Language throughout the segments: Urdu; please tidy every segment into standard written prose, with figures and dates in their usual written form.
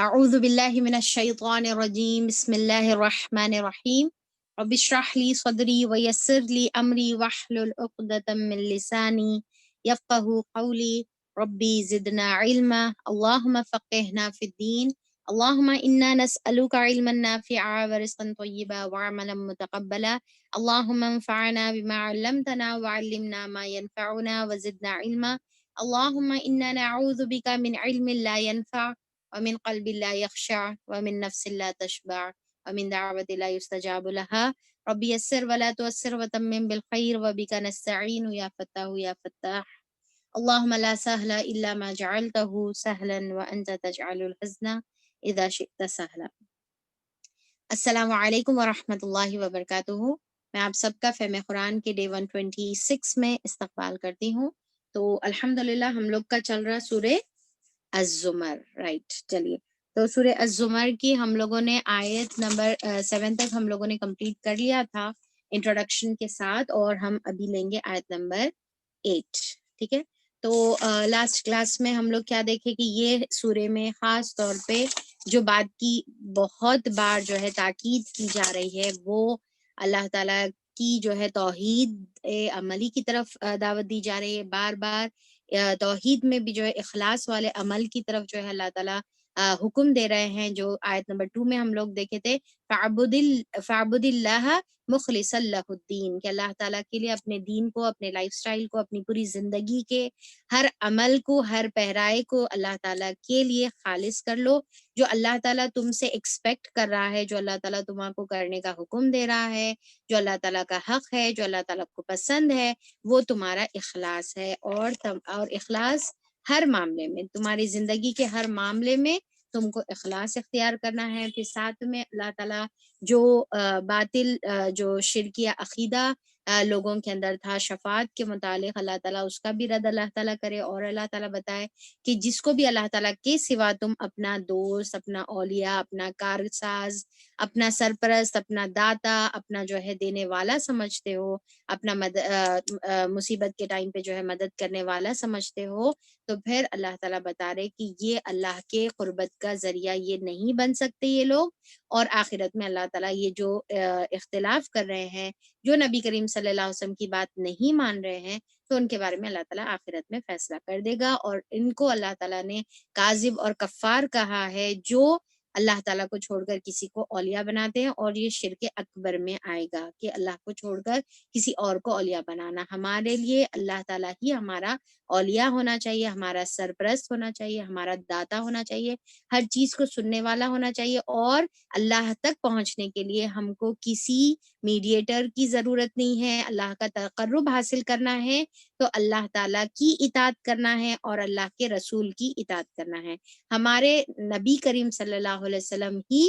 اعوذ باللہ من الشیطان الرجیم بسم اللہ الرحمن الرحیم رب اشرح لی صدری ویسر لی امری واحلل عقدۃ من لسانی یفقهوا قولی ربی زدنا علما اللہم فقہنا فی الدین اللہم انا نسألک علما نافعا ورزقا طیبا وعملا متقبلا اللہم انفعنا بما علمتنا وعلمنا ما ينفعنا وزدنا علما اللہم انا نعوذ بک من علم لا ينفع ومن قلب لا يخشع ومن نفس لا تشبع ومن دعوة لا يستجاب لها رب يسر ولا تؤسر وتمم بالخير وبك نستعين يا فتاح يا فتاح اللهم لا سهل إلا ما جعلته سهلا وأنت تجعل الحزن إذا شئت سهلا. السلام علیکم ورحمۃ اللہ وبرکاتہ. میں آپ سب کا فہم قرآن کے ڈے 126 میں استقبال کرتی ہوں. تو الحمدللہ ہم لوگ کا چل رہا سورہ الزمر. رائٹ، چلیے. تو سورہ الزمر کی ہم لوگوں نے آیت نمبر 7 تک ہم لوگوں نے کمپلیٹ کر لیا تھا انٹروڈکشن کے ساتھ، اور ہم ابھی لیں گے آیت نمبر 8. ٹھیک ہے. تو لاسٹ کلاس میں ہم لوگ کیا دیکھے کہ یہ سورہ میں خاص طور پہ جو بات کی بہت بار جو ہے تاکید کی جا رہی ہے، وہ اللہ تعالیٰ کی جو ہے توحید عملی کی طرف دعوت دی جا رہی ہے. بار بار توحید میں بھی جو ہے اخلاص والے عمل کی طرف جو ہے اللہ تعالیٰ حکم دے رہے ہیں. جو آیت نمبر 2 میں ہم لوگ دیکھے تھے، فَاعْبُدِ اللَّهَ مُخْلِصًا لَهُ الدِّينَ، کہ اللہ تعالیٰ کے لیے اپنے دین کو، اپنے لائف سٹائل کو، اپنی پوری زندگی کے ہر عمل کو، ہر پہرائے کو اللہ تعالیٰ کے لیے خالص کر لو. جو اللہ تعالیٰ تم سے ایکسپیکٹ کر رہا ہے، جو اللہ تعالیٰ تمہارے کو کرنے کا حکم دے رہا ہے، جو اللہ تعالیٰ کا حق ہے، جو اللہ تعالیٰ کو پسند ہے، وہ تمہارا اخلاص ہے. اور اخلاص ہر معاملے میں، تمہاری زندگی کے ہر معاملے میں تم کو اخلاص اختیار کرنا ہے. پھر ساتھ میں اللہ تعالیٰ جو باطل جو شرکیہ عقیدہ لوگوں کے اندر تھا شفاعت کے متعلق، اللہ تعالیٰ اس کا بھی رد اللہ تعالیٰ کرے. اور اللہ تعالیٰ بتائے کہ جس کو بھی اللہ تعالیٰ کے سوا تم اپنا دوست، اپنا اولیاء، اپنا کارساز، اپنا سرپرست، اپنا داتا، اپنا جو ہے دینے والا سمجھتے ہو، اپنا مصیبت کے ٹائم پہ جو ہے مدد کرنے والا سمجھتے ہو، تو پھر اللہ تعالیٰ بتا رہے کہ یہ اللہ کے قربت کا ذریعہ یہ نہیں بن سکتے یہ لوگ. اور آخرت میں اللہ تعالیٰ یہ جو اختلاف کر رہے ہیں، جو نبی کریم صلی اللہ علیہ وسلم کی بات نہیں مان رہے ہیں، تو ان کے بارے میں اللہ تعالیٰ آخرت میں فیصلہ کر دے گا. اور ان کو اللہ تعالیٰ نے کاذب اور کفار کہا ہے، جو اللہ تعالیٰ کو چھوڑ کر کسی کو اولیاء بناتے ہیں. اور یہ شرک اکبر میں آئے گا کہ اللہ کو چھوڑ کر کسی اور کو اولیاء بنانا. ہمارے لیے اللہ تعالیٰ ہی ہمارا اولیاء ہونا چاہیے، ہمارا سرپرست ہونا چاہیے، ہمارا داتا ہونا چاہیے، ہر چیز کو سننے والا ہونا چاہیے. اور اللہ تک پہنچنے کے لیے ہم کو کسی میڈیٹر کی ضرورت نہیں ہے. اللہ کا تقرب حاصل کرنا ہے تو اللہ تعالیٰ کی اطاعت کرنا ہے اور اللہ کے رسول کی اطاعت کرنا ہے. ہمارے نبی کریم صلی اللہ علیہ وسلم ہی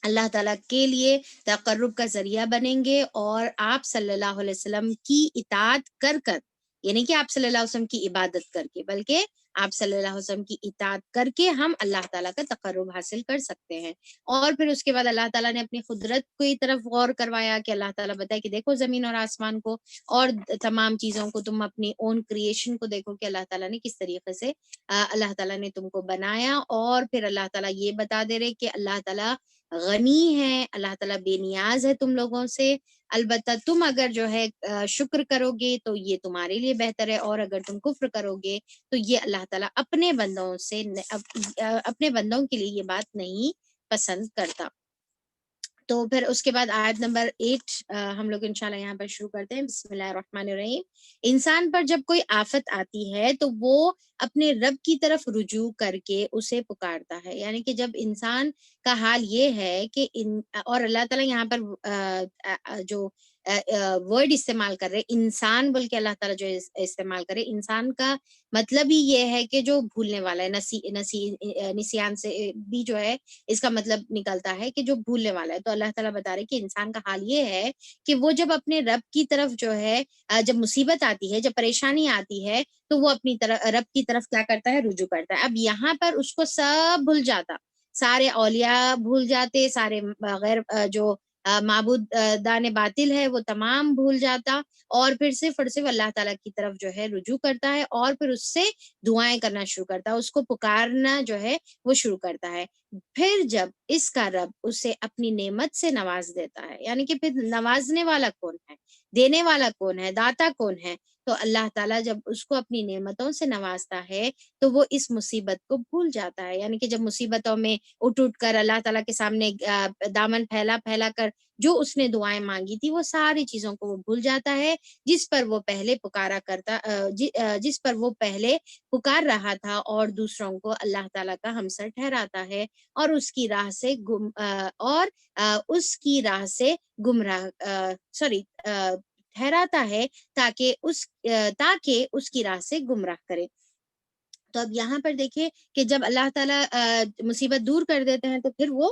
اللہ تعالیٰ کے لیے تقرب کا ذریعہ بنیں گے. اور آپ صلی اللہ علیہ وسلم کی اطاعت کر کر، یعنی کہ آپ صلی اللہ علیہ وسلم کی عبادت کر کے، بلکہ آپ صلی اللہ علیہ وسلم کی اطاعت کر کے ہم اللہ تعالیٰ کا تقرب حاصل کر سکتے ہیں. اور پھر اس کے بعد اللہ تعالیٰ نے اپنی قدرت کی طرف غور کروایا کہ اللہ تعالیٰ بتائے کہ دیکھو زمین اور آسمان کو اور تمام چیزوں کو، تم اپنی اون کریشن کو دیکھو کہ اللہ تعالیٰ نے کس طریقے سے اللہ تعالیٰ نے تم کو بنایا. اور پھر اللہ تعالیٰ یہ بتا دے رہے کہ اللہ تعالیٰ غنی ہے، اللہ تعالیٰ بے نیاز ہے تم لوگوں سے. البتہ تم اگر جو ہے شکر کرو گے تو یہ تمہارے لیے بہتر ہے، اور اگر تم کفر کرو گے تو یہ اللہ تعالیٰ اپنے بندوں کے لیے یہ بات نہیں پسند کرتا. تو پھر اس کے بعد آیت نمبر 8 ہم لوگ انشاءاللہ یہاں پر شروع کرتے ہیں. بسم اللہ الرحمن الرحیم. انسان پر جب کوئی آفت آتی ہے تو وہ اپنے رب کی طرف رجوع کر کے اسے پکارتا ہے. یعنی کہ جب انسان کا حال یہ ہے کہ اور اللہ تعالیٰ یہاں پر جو ورڈ استعمال کر رہے انسان بول کے، اللہ تعالیٰ جو استعمال کرے، انسان کا مطلب ہی یہ ہے کہ جو بھولنے والا ہے. نسیان سے بھی جو ہے اس کا مطلب نکلتا ہے کہ جو بھولنے والا ہے. تو اللہ تعالیٰ بتا رہے کہ انسان کا حال یہ ہے کہ وہ جب اپنے رب کی طرف جو ہے جب مصیبت آتی ہے، جب پریشانی آتی ہے، تو وہ اپنی طرف رب کی طرف کیا کرتا ہے؟ رجوع کرتا ہے. اب یہاں پر اس کو سب بھول جاتا، سارے اولیاء بھول جاتے، سارے غیر جو معبود دان باطل ہے وہ تمام بھول جاتا، اور پھر صرف اور صرف اللہ تعالیٰ کی طرف جو ہے رجوع کرتا ہے، اور پھر اس سے دعائیں کرنا شروع کرتا ہے، اس کو پکارنا جو ہے وہ شروع کرتا ہے۔ پھر جب اس کا رب اسے اپنی نعمت سے نواز دیتا ہے، یعنی کہ پھر نوازنے والا کون ہے، دینے والا کون ہے، داتا کون ہے، تو اللہ تعالیٰ جب اس کو اپنی نعمتوں سے نوازتا ہے تو وہ اس مصیبت کو بھول جاتا ہے، یعنی کہ جب مصیبتوں میں اٹھ کر اللہ تعالیٰ کے سامنے دامن پھیلا پھیلا کر جو اس نے دعائیں مانگی تھی وہ ساری چیزوں کو وہ بھول جاتا ہے، جس پر وہ پہلے جس پر وہ پہلے پکار رہا تھا، اور دوسروں کو اللہ تعالیٰ کا ہمسر ٹھہراتا ہے، اور اس کی راہ سے گمراہ ٹھہراتا ہے، تاکہ اس کی راہ سے گمراہ کرے۔ تو اب یہاں پر دیکھیں کہ جب اللہ تعالیٰ مصیبت دور کر دیتے ہیں تو پھر وہ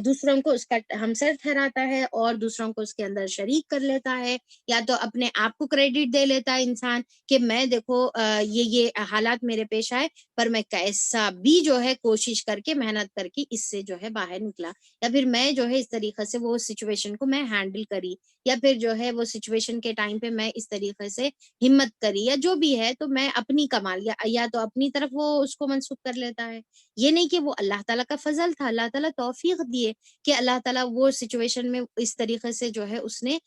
دوسروں کو اس کا ہمسر ٹھہراتا ہے، اور دوسروں کو اس کے اندر شریک کر لیتا ہے، یا تو اپنے آپ کو کریڈٹ دے لیتا ہے انسان کہ میں دیکھو یہ حالات میرے پیش آئے، پر میں کیسا بھی جو ہے کوشش کر کے محنت کر کے اس سے جو ہے باہر نکلا، یا پھر میں جو ہے اس طریقے سے وہ سچویشن کو میں ہینڈل کری، یا پھر جو ہے وہ سچویشن کے ٹائم پہ میں اس طریقے سے ہمت کری، یا جو بھی ہے، تو میں اپنی کمال یا تو اپنی طرف وہ اس کو منسوخ کر لیتا ہے۔ یہ نہیں کہ وہ اللہ تعالیٰ کا فضل تھا، اللہ تعالیٰ توفیق دیے کہ اللہ تعالیٰ وہ سچویشن میں اس طریقے سے جو ہے اس نے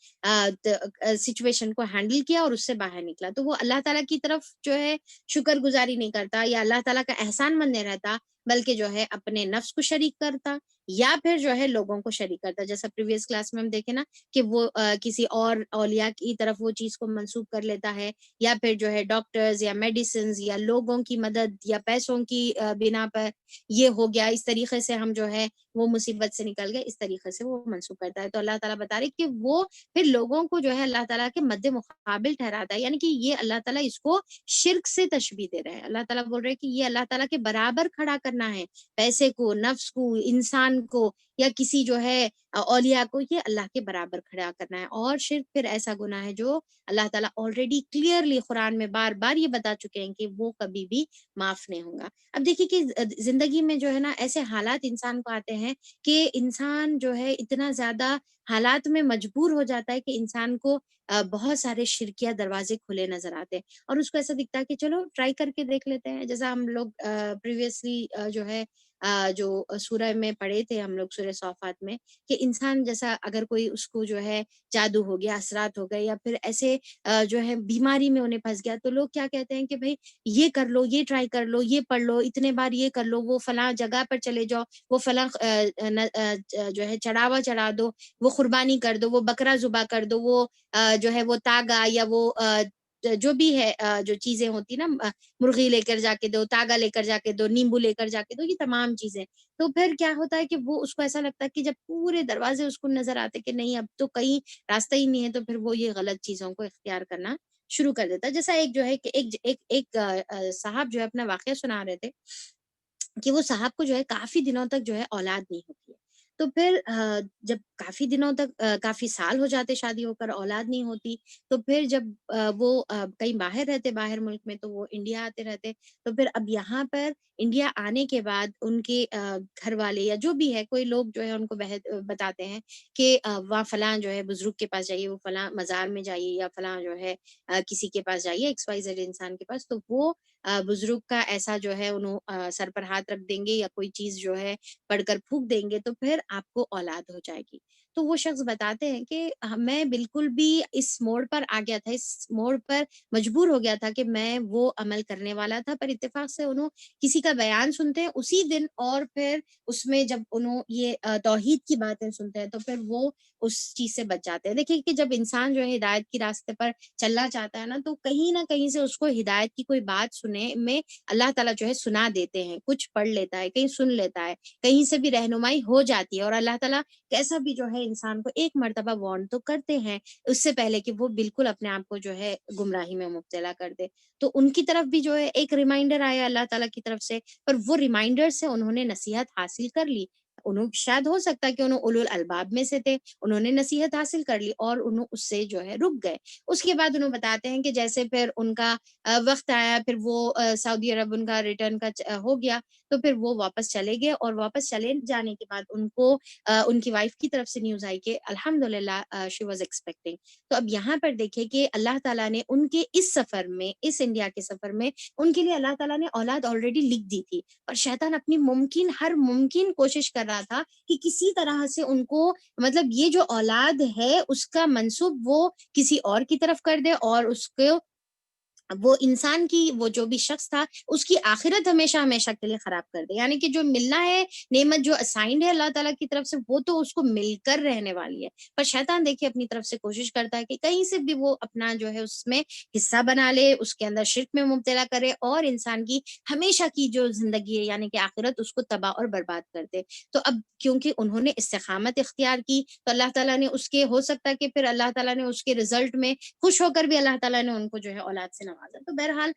سچویشن کو ہینڈل کیا اور اس سے باہر نکلا، تو وہ اللہ تعالیٰ کی طرف جو ہے شکر گزاری نہیں کرتا، یا اللہ تعالیٰ کا احسان مند نہیں رہتا، بلکہ جو ہے اپنے نفس کو شریک کرتا، یا پھر جو ہے لوگوں کو شریک کرتا، جیسا پریویس کلاس میں ہم دیکھیں نا کہ وہ کسی اور اولیاء کی طرف وہ چیز کو منسوخ کر لیتا ہے، یا پھر جو ہے ڈاکٹرز یا میڈیسنز یا لوگوں کی مدد یا پیسوں کی بنا پر یہ ہو گیا، اس طریقے سے ہم جو ہے وہ مصیبت سے نکل گئے، اس طریقے سے وہ منسوخ کرتا ہے۔ تو اللہ تعالیٰ بتا رہے کہ وہ پھر لوگوں کو جو ہے اللہ تعالیٰ کے مد مقابل ٹھہراتا ہے، یعنی کہ یہ اللہ تعالیٰ اس کو شرک سے تشبیہ دے رہا ہے۔ اللہ تعالیٰ بول رہے ہیں کہ یہ اللہ تعالیٰ کے برابر کھڑا کرنا ہے، پیسے کو، نفس کو، انسان کو، یا کسی جو ہے اولیاء کو، یہ اللہ کے برابر کھڑا کرنا ہے، اور شرک پھر ایسا گناہ ہے جو اللہ تعالیٰ آلریڈی کلیئرلی قرآن میں بار بار یہ بتا چکے ہیں کہ وہ کبھی بھی معاف نہیں ہوگا۔ اب دیکھیے کہ زندگی میں جو ہے نا ایسے حالات انسان کو آتے ہیں کہ انسان جو ہے اتنا زیادہ حالات میں مجبور ہو جاتا ہے کہ انسان کو بہت سارے شرکیہ دروازے کھلے نظر آتے ہیں، اور اس کو ایسا دکھتا ہے کہ چلو ٹرائی کر کے دیکھ لیتے ہیں، جیسا ہم لوگ پریویسلی جو ہے جو سورہ میں پڑھے تھے ہم لوگ، سورہ صافات میں، کہ انسان جیسا اگر کوئی اس کو جو ہے جادو ہو گیا، اثرات ہو گئے، یا پھر ایسے جو ہے بیماری میں انہیں پھنس گیا، تو لوگ کیا کہتے ہیں کہ بھائی یہ کر لو، یہ ٹرائی کر لو، یہ پڑھ لو، اتنے بار یہ کر لو، وہ فلاں جگہ پر چلے جاؤ، وہ فلاں جو ہے چڑھاوا چڑھا دو، وہ قربانی کر دو، وہ بکرا ذبح کر دو، وہ جو ہے وہ تاگا یا وہ جو بھی ہے جو چیزیں ہوتی نا، مرغی لے کر جا کے دو، تاگا لے کر جا کے دو، نیمبو لے کر جا کے دو، یہ تمام چیزیں، تو پھر کیا ہوتا ہے کہ وہ اس کو ایسا لگتا ہے کہ جب پورے دروازے اس کو نظر آتے کہ نہیں اب تو کہیں راستہ ہی نہیں ہے، تو پھر وہ یہ غلط چیزوں کو اختیار کرنا شروع کر دیتا ہے۔ جیسا ایک جو ہے کہ ایک صاحب جو ہے اپنا واقعہ سنا رہے تھے کہ وہ صاحب کو جو ہے کافی دنوں تک جو ہے اولاد نہیں ہوتی ہے، تو پھر جب کافی دنوں تک کافی سال ہو جاتے شادی ہو کر اولاد نہیں ہوتی، تو پھر جب وہ کہیں باہر رہتے، باہر ملک میں، تو وہ انڈیا آتے رہتے، تو پھر اب یہاں پر انڈیا آنے کے بعد ان کے گھر والے یا جو بھی ہے کوئی لوگ جو ہے ان کو بتاتے ہیں کہ وہاں فلاں جو ہے بزرگ کے پاس جائیے، وہ فلاں مزار میں جائیے، یا فلاں جو ہے کسی کے پاس جائیے، ایکس وائی زیڈ انسان کے پاس، تو وہ بزرگ کا ایسا جو ہے انہوں سر پر ہاتھ رکھ دیں گے، یا کوئی چیز جو ہے پڑھ کر پھونک دیں گے، تو پھر آپ کو اولاد ہو جائے گی۔ تو وہ شخص بتاتے ہیں کہ میں بالکل بھی اس موڑ پر آ گیا تھا، اس موڑ پر مجبور ہو گیا تھا کہ میں وہ عمل کرنے والا تھا، پر اتفاق سے انہوں کسی کا بیان سنتے ہیں اسی دن، اور پھر اس میں جب انہوں یہ توحید کی باتیں سنتے ہیں تو پھر وہ اس چیز سے بچ جاتے ہیں۔ دیکھیے کہ جب انسان جو ہے ہدایت کی راستے پر چلنا چاہتا ہے نا، تو کہیں نہ کہیں سے اس کو ہدایت کی کوئی بات سنے میں اللہ تعالیٰ جو ہے سنا دیتے ہیں، کچھ پڑھ لیتا ہے، کہیں سن لیتا ہے، کہیں سے بھی رہنمائی ہو جاتی ہے، اور اللہ تعالیٰ کیسا بھی جو ہے انسان کو ایک مرتبہ وارن تو کرتے ہیں اس سے پہلے کہ وہ بالکل اپنے آپ کو جو ہے گمراہی میں مبتلا کر دے۔ تو ان کی طرف بھی جو ہے ایک ریمائنڈر آیا اللہ تعالیٰ کی طرف سے، پر وہ ریمائنڈر سے انہوں نے نصیحت حاصل کر لی، انہوں شاید ہو سکتا ہے کہ انہوں اولو الالباب میں سے تھے، انہوں نے نصیحت حاصل کر لی اور انہوں اس سے جو ہے رک گئے۔ اس کے بعد انہوں بتاتے ہیں کہ جیسے پھر ان کا وقت آیا، پھر وہ سعودی عرب ان کا ریٹرن کا ہو گیا، تو پھر وہ واپس چلے گئے، اور واپس چلے جانے کے بعد ان کو ان کی وائف کی طرف سے نیوز آئی کہ الحمدللہ شی واز ایکسپیکٹنگ۔ تو اب یہاں پر دیکھیں کہ اللہ تعالیٰ نے ان کے اس سفر میں، اس انڈیا کے سفر میں، ان کے لیے اللہ تعالیٰ نے اولاد آلریڈی لکھ دی تھی، اور شیطان اپنی ہر ممکن کوشش کر رہا تھا کہ کسی طرح سے ان کو، مطلب یہ جو اولاد ہے اس کا منسوب وہ کسی اور کی طرف کر دے، اور اس کو وہ انسان کی، وہ جو بھی شخص تھا اس کی آخرت ہمیشہ ہمیشہ کے لیے خراب کر دے۔ یعنی کہ جو ملنا ہے نعمت، جو اسائنڈ ہے اللہ تعالیٰ کی طرف سے، وہ تو اس کو مل کر رہنے والی ہے، پر شیطان دیکھیے اپنی طرف سے کوشش کرتا ہے کہ کہیں سے بھی وہ اپنا جو ہے اس میں حصہ بنا لے، اس کے اندر شرک میں مبتلا کرے، اور انسان کی ہمیشہ کی جو زندگی ہے یعنی کہ آخرت، اس کو تباہ اور برباد کر دے۔ تو اب کیونکہ انہوں نے استقامت اختیار کی، تو اللہ تعالیٰ نے اس کے، ہو سکتا ہے کہ پھر اللہ تعالیٰ نے اس کے رزلٹ میں خوش ہو کر بھی اللہ تعالیٰ نے ان کو جو ہے اولاد سے نوازا۔ تو بہرحال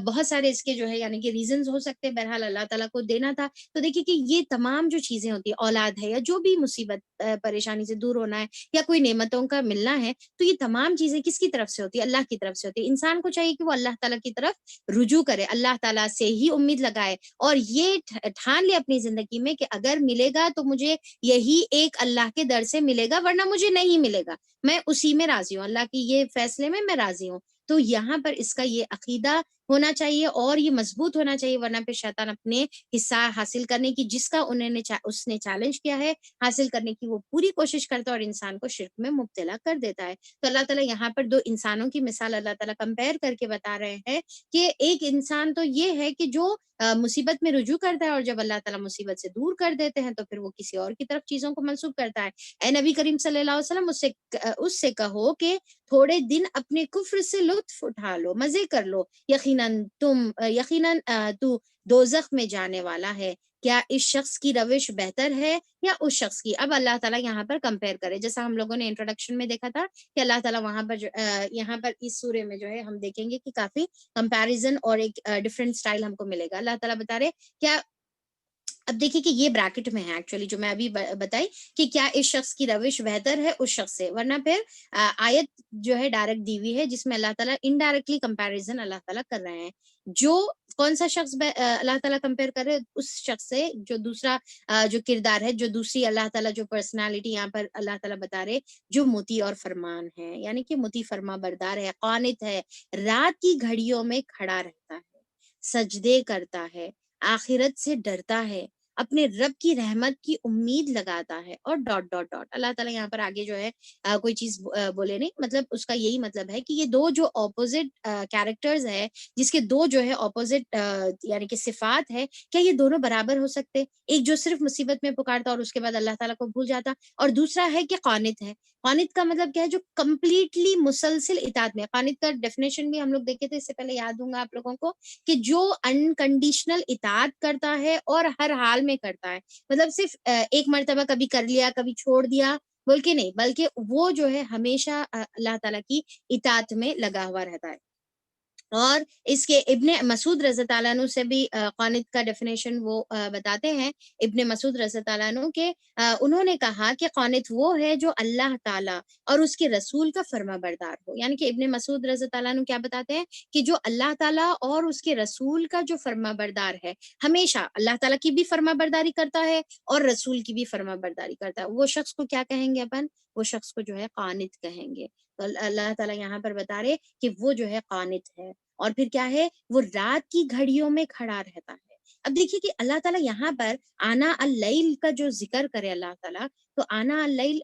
بہت سارے اس کے جو ہے یعنی کہ ریزنز ہو سکتے ہیں، بہرحال اللہ تعالیٰ کو دینا تھا۔ تو دیکھیے کہ یہ تمام جو چیزیں ہوتی ہیں، اولاد ہے یا جو بھی مصیبت پریشانی سے دور ہونا ہے، یا کوئی نعمتوں کا ملنا ہے، تو یہ تمام چیزیں کس کی طرف سے ہوتی ہے؟ اللہ کی طرف سے ہوتی ہے۔ انسان کو چاہیے کہ وہ اللہ تعالیٰ کی طرف رجوع کرے، اللہ تعالیٰ سے ہی امید لگائے، اور یہ ٹھان لے اپنی زندگی میں کہ اگر ملے گا تو مجھے یہی ایک اللہ کے در سے ملے گا، ورنہ مجھے نہیں ملے گا، میں اسی میں راضی ہوں، اللہ کی یہ فیصلے میں راضی ہوں۔ تو یہاں پر اس کا یہ عقیدہ ہونا چاہیے اور یہ مضبوط ہونا چاہیے، ورنہ پھر شیطان اپنے حصہ حاصل کرنے کی، جس کا اس نے چیلنج کیا ہے حاصل کرنے کی، وہ پوری کوشش کرتا ہے اور انسان کو شرک میں مبتلا کر دیتا ہے۔ تو اللہ تعالیٰ یہاں پر دو انسانوں کی مثال اللہ تعالیٰ کمپیئر کر کے بتا رہے ہیں کہ ایک انسان تو یہ ہے کہ جو مصیبت میں رجوع کرتا ہے، اور جب اللہ تعالیٰ مصیبت سے دور کر دیتے ہیں تو پھر وہ کسی اور کی طرف چیزوں کو منسوب کرتا ہے۔ اے نبی کریم صلی اللہ علیہ وسلم، اس سے کہو کہ تھوڑے دن اپنے کفر سے لطف اٹھا لو، مزے کر لو، یقیناً تو دوزخ میں جانے والا ہے، کیا اس شخص کی روش بہتر ہے یا اس شخص کی؟ اب اللہ تعالیٰ یہاں پر کمپیئر کرے، جیسا ہم لوگوں نے انٹروڈکشن میں دیکھا تھا کہ اللہ تعالیٰ وہاں پر یہاں پر اس سورے میں جو ہے ہم دیکھیں گے کہ کافی کمپیریزن اور ایک ڈفرینٹ سٹائل ہم کو ملے گا۔ اللہ تعالیٰ بتا رہے کیا، اب دیکھیے کہ یہ بریکٹ میں ہے ایکچولی جو میں ابھی بتائی کہ کیا اس شخص کی روش بہتر ہے اس شخص سے، ورنہ پھر آیت جو ہے ڈائریکٹ دی ہوئی ہے جس میں اللہ تعالیٰ انڈائریکٹلی کمپیریزن اللہ تعالیٰ کر رہے ہیں۔ جو کون سا شخص اللہ تعالیٰ کمپیئر کر رہے اس شخص سے جو دوسرا جو کردار ہے، جو دوسری اللہ تعالیٰ جو پرسنالٹی یہاں پر اللہ تعالیٰ بتا رہے، جو مطیع اور فرمان ہے، یعنی کہ مطیع فرما بردار ہے، قانت ہے، رات کی گھڑیوں میں کھڑا رہتا ہے، سجدے کرتا ہے، آخرت سے ڈرتا ہے، اپنے رب کی رحمت کی امید لگاتا ہے، اور ڈاٹ ڈاٹ ڈاٹ۔ اللہ تعالیٰ یہاں پر آگے جو ہے کوئی چیز بولے نہیں، مطلب اس کا یہی مطلب ہے کہ یہ دو جو اپوزٹ کیریکٹرز ہے، جس کے دو جو ہے اپوزٹ یعنی کہ صفات ہے، کیا یہ دونوں برابر ہو سکتے؟ ایک جو صرف مصیبت میں پکارتا اور اس کے بعد اللہ تعالیٰ کو بھول جاتا، اور دوسرا ہے کہ قانت ہے۔ قانت کا مطلب کیا ہے؟ جو کمپلیٹلی مسلسل اطاعت میں۔ قانت کا ڈیفینیشن بھی ہم لوگ دیکھے تھے، اس سے پہلے یاد ہوں گا آپ لوگوں کو کہ جو انکنڈیشنل اطاعت کرتا ہے اور ہر حال میں کرتا ہے، مطلب صرف ایک مرتبہ کبھی کر لیا کبھی چھوڑ دیا بول کے نہیں، بلکہ وہ جو ہے ہمیشہ اللہ تعالیٰ کی اطاعت میں لگا ہوا رہتا ہے۔ اور اس کے ابن مسعود رضی اللہ عنہ سے بھی قانت کا ڈیفینیشن وہ بتاتے ہیں، ابن مسعود رضی اللہ عنہ کے انہوں نے کہا کہ قانت وہ ہے جو اللہ تعالیٰ اور اس کے رسول کا فرما بردار ہو۔ یعنی کہ ابن مسعود رضی اللہ عنہ کیا بتاتے ہیں کہ جو اللہ تعالیٰ اور اس کے رسول کا جو فرما بردار ہے، ہمیشہ اللہ تعالیٰ کی بھی فرما برداری کرتا ہے اور رسول کی بھی فرما برداری کرتا ہے، وہ شخص کو کیا کہیں گے اپن؟ وہ شخص کو جو ہے قانت کہیں گے۔ تو اللہ تعالیٰ یہاں پر بتا رہے کہ وہ جو ہے قانت ہے، اور پھر کیا ہے؟ وہ رات کی گھڑیوں میں کھڑا رہتا ہے۔ اب دیکھیے کہ اللہ تعالیٰ یہاں پر آنا اللیل کا جو ذکر کرے اللہ تعالیٰ، تو آنا اللیل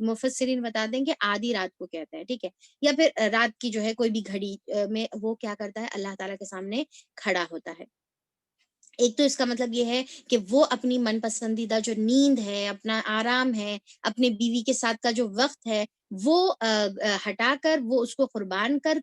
مفسرین بتا دیں کہ آدھی رات کو کہتے ہیں، ٹھیک ہے، یا پھر رات کی جو ہے کوئی بھی گھڑی میں وہ کیا کرتا ہے؟ اللہ تعالیٰ کے سامنے کھڑا ہوتا ہے۔ ایک تو اس کا مطلب یہ ہے کہ وہ اپنی من پسندیدہ جو نیند ہے، اپنا آرام ہے، اپنے بیوی کے ساتھ کا جو وقت ہے، وہ ہٹا کر وہ اس کو قربان کر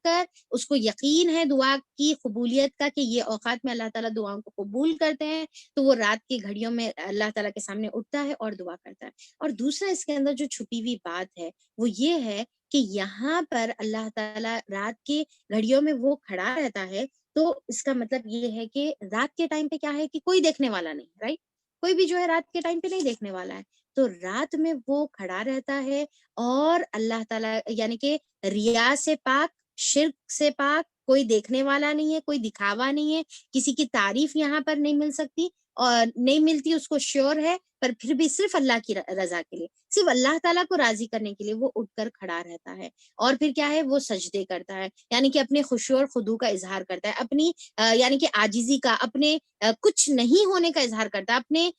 اس کو یقین ہے دعا کی قبولیت کا کہ یہ اوقات میں اللہ تعالیٰ دعاؤں کو قبول کرتے ہیں، تو وہ رات کی گھڑیوں میں اللہ تعالیٰ کے سامنے اٹھتا ہے اور دعا کرتا ہے۔ اور دوسرا اس کے اندر جو چھپی ہوئی بات ہے وہ یہ ہے کہ یہاں پر اللہ تعالیٰ رات کی گھڑیوں میں وہ کھڑا رہتا ہے، تو اس کا مطلب یہ ہے کہ رات کے ٹائم پہ کیا ہے کہ کوئی دیکھنے والا نہیں، رائٹ؟ کوئی بھی جو ہے رات کے ٹائم پہ نہیں دیکھنے والا ہے، تو رات میں وہ کھڑا رہتا ہے، اور اللہ تعالیٰ یعنی کہ ریا سے پاک، شرک سے پاک، کوئی دیکھنے والا نہیں ہے، کوئی دکھاوا نہیں ہے، کسی کی تعریف یہاں پر نہیں مل سکتی، اور نہیں ملتی اس کو شیور ہے، پر پھر بھی صرف اللہ کی رضا کے لیے، صرف اللہ تعالیٰ کو راضی کرنے کے لیے وہ اٹھ کر کھڑا رہتا ہے، اور پھر کیا ہے وہ سجدے کرتا ہے، یعنی کہ اپنے خشوع اور خضوع کا اظہار کرتا ہے، اپنی یعنی کہ عاجزی کا، اپنے کچھ نہیں ہونے کا اظہار کرتا ہے، اپنے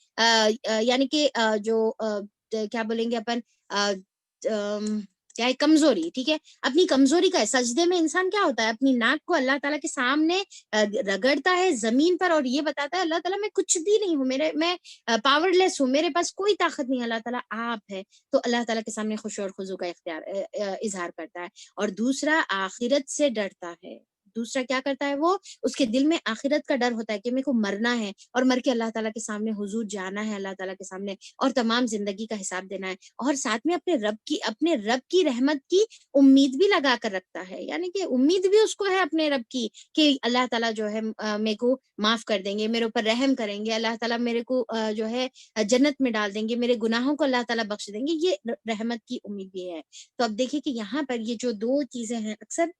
یعنی کہ جو کیا بولیں گے اپن کیا ہے کمزوری، ٹھیک ہے، اپنی کمزوری کا ہے۔ سجدے میں انسان کیا ہوتا ہے، اپنی ناک کو اللہ تعالیٰ کے سامنے رگڑتا ہے زمین پر، اور یہ بتاتا ہے اللہ تعالیٰ میں کچھ بھی نہیں ہوں، میں پاور لیس ہوں، میرے پاس کوئی طاقت نہیں ہے، اللہ تعالیٰ آپ ہے۔ تو اللہ تعالیٰ کے سامنے خشوع اور خضوع کا اظہار کرتا ہے۔ اور دوسرا آخرت سے ڈرتا ہے، دوسرا کیا کرتا ہے وہ، اس کے دل میں آخرت کا ڈر ہوتا ہے کہ میرے کو مرنا ہے، اور مر کے اللہ تعالیٰ کے سامنے حضور جانا ہے، اللہ تعالیٰ کے سامنے، اور تمام زندگی کا حساب دینا ہے، اور ساتھ میں اپنے رب کی رحمت کی امید بھی لگا کر رکھتا ہے، یعنی کہ امید بھی اس کو ہے اپنے رب کی کہ اللہ تعالیٰ جو ہے میرے کو معاف کر دیں گے، میرے اوپر رحم کریں گے، اللہ تعالیٰ میرے کو جو ہے جنت میں ڈال دیں گے، میرے گناہوں کو اللہ تعالیٰ بخش دیں گے، یہ رحمت کی امید بھی ہے۔ تو اب دیکھیں کہ یہاں پر یہ جو دو چیزیں ہیں، اکثر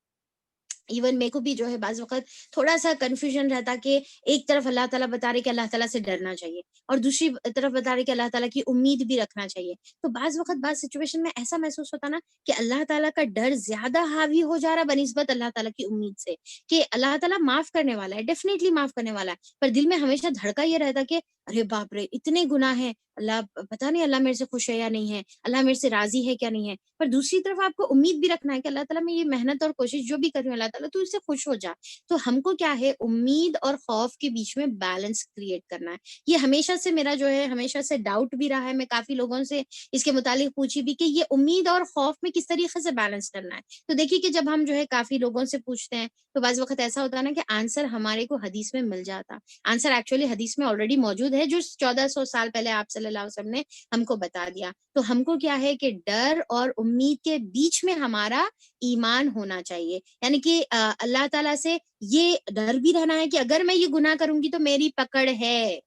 ایون میرے کو بھی جو ہے بعض وقت تھوڑا سا کنفیوژن رہتا کہ ایک طرف اللہ تعالیٰ بتا رہے کہ اللہ تعالیٰ سے ڈرنا چاہیے، اور دوسری طرف بتا رہے کہ اللہ تعالیٰ کی امید بھی رکھنا چاہیے۔ تو بعض وقت بعض سچویشن میں ایسا محسوس ہوتا نا کہ اللہ تعالیٰ کا ڈر زیادہ حاوی ہو جا رہا بنسبت اللہ تعالیٰ کی امید سے، کہ اللہ تعالیٰ معاف کرنے والا ہے، ڈیفینیٹلی معاف کرنے والا ہے، پر دل میں ہمیشہ دھڑکا یہ رہتا کہ ارے باپ رے اتنے گناہ ہیں، اللہ پتہ نہیں اللہ میرے سے خوش ہے یا نہیں ہے، اللہ میرے سے راضی ہے کیا نہیں ہے۔ پر دوسری طرف آپ کو امید بھی رکھنا ہے کہ اللہ تعالیٰ میں یہ محنت اور کوشش جو بھی کر رہی ہوں، اللہ تعالیٰ تو اس سے خوش ہو جا۔ تو ہم کو کیا ہے امید اور خوف کے بیچ میں بیلنس کریٹ کرنا ہے۔ یہ ہمیشہ سے میرا جو ہے ہمیشہ سے ڈاؤٹ بھی رہا ہے، میں کافی لوگوں سے اس کے متعلق پوچھی بھی کہ یہ امید اور خوف میں کس طریقے سے بیلنس کرنا ہے۔ تو دیکھیے کہ جب ہم جو ہے کافی لوگوں سے پوچھتے ہیں تو بعض وقت ایسا ہوتا ہے نا کہ آنسر ہمارے کو حدیث میں مل جاتا، آنسر ایکچولی حدیث میں آلریڈی موجود ہے، جو 1400 سال پہلے آپ صلی اللہ علیہ وسلم نے ہم کو بتا دیا۔ تو ہم کو کیا ہے کہ ڈر اور امید کے بیچ میں ہمارا ایمان ہونا چاہیے، یعنی کہ اللہ تعالیٰ سے یہ ڈر بھی رہنا ہے کہ اگر میں یہ گناہ کروں گی تو میری پکڑ ہے،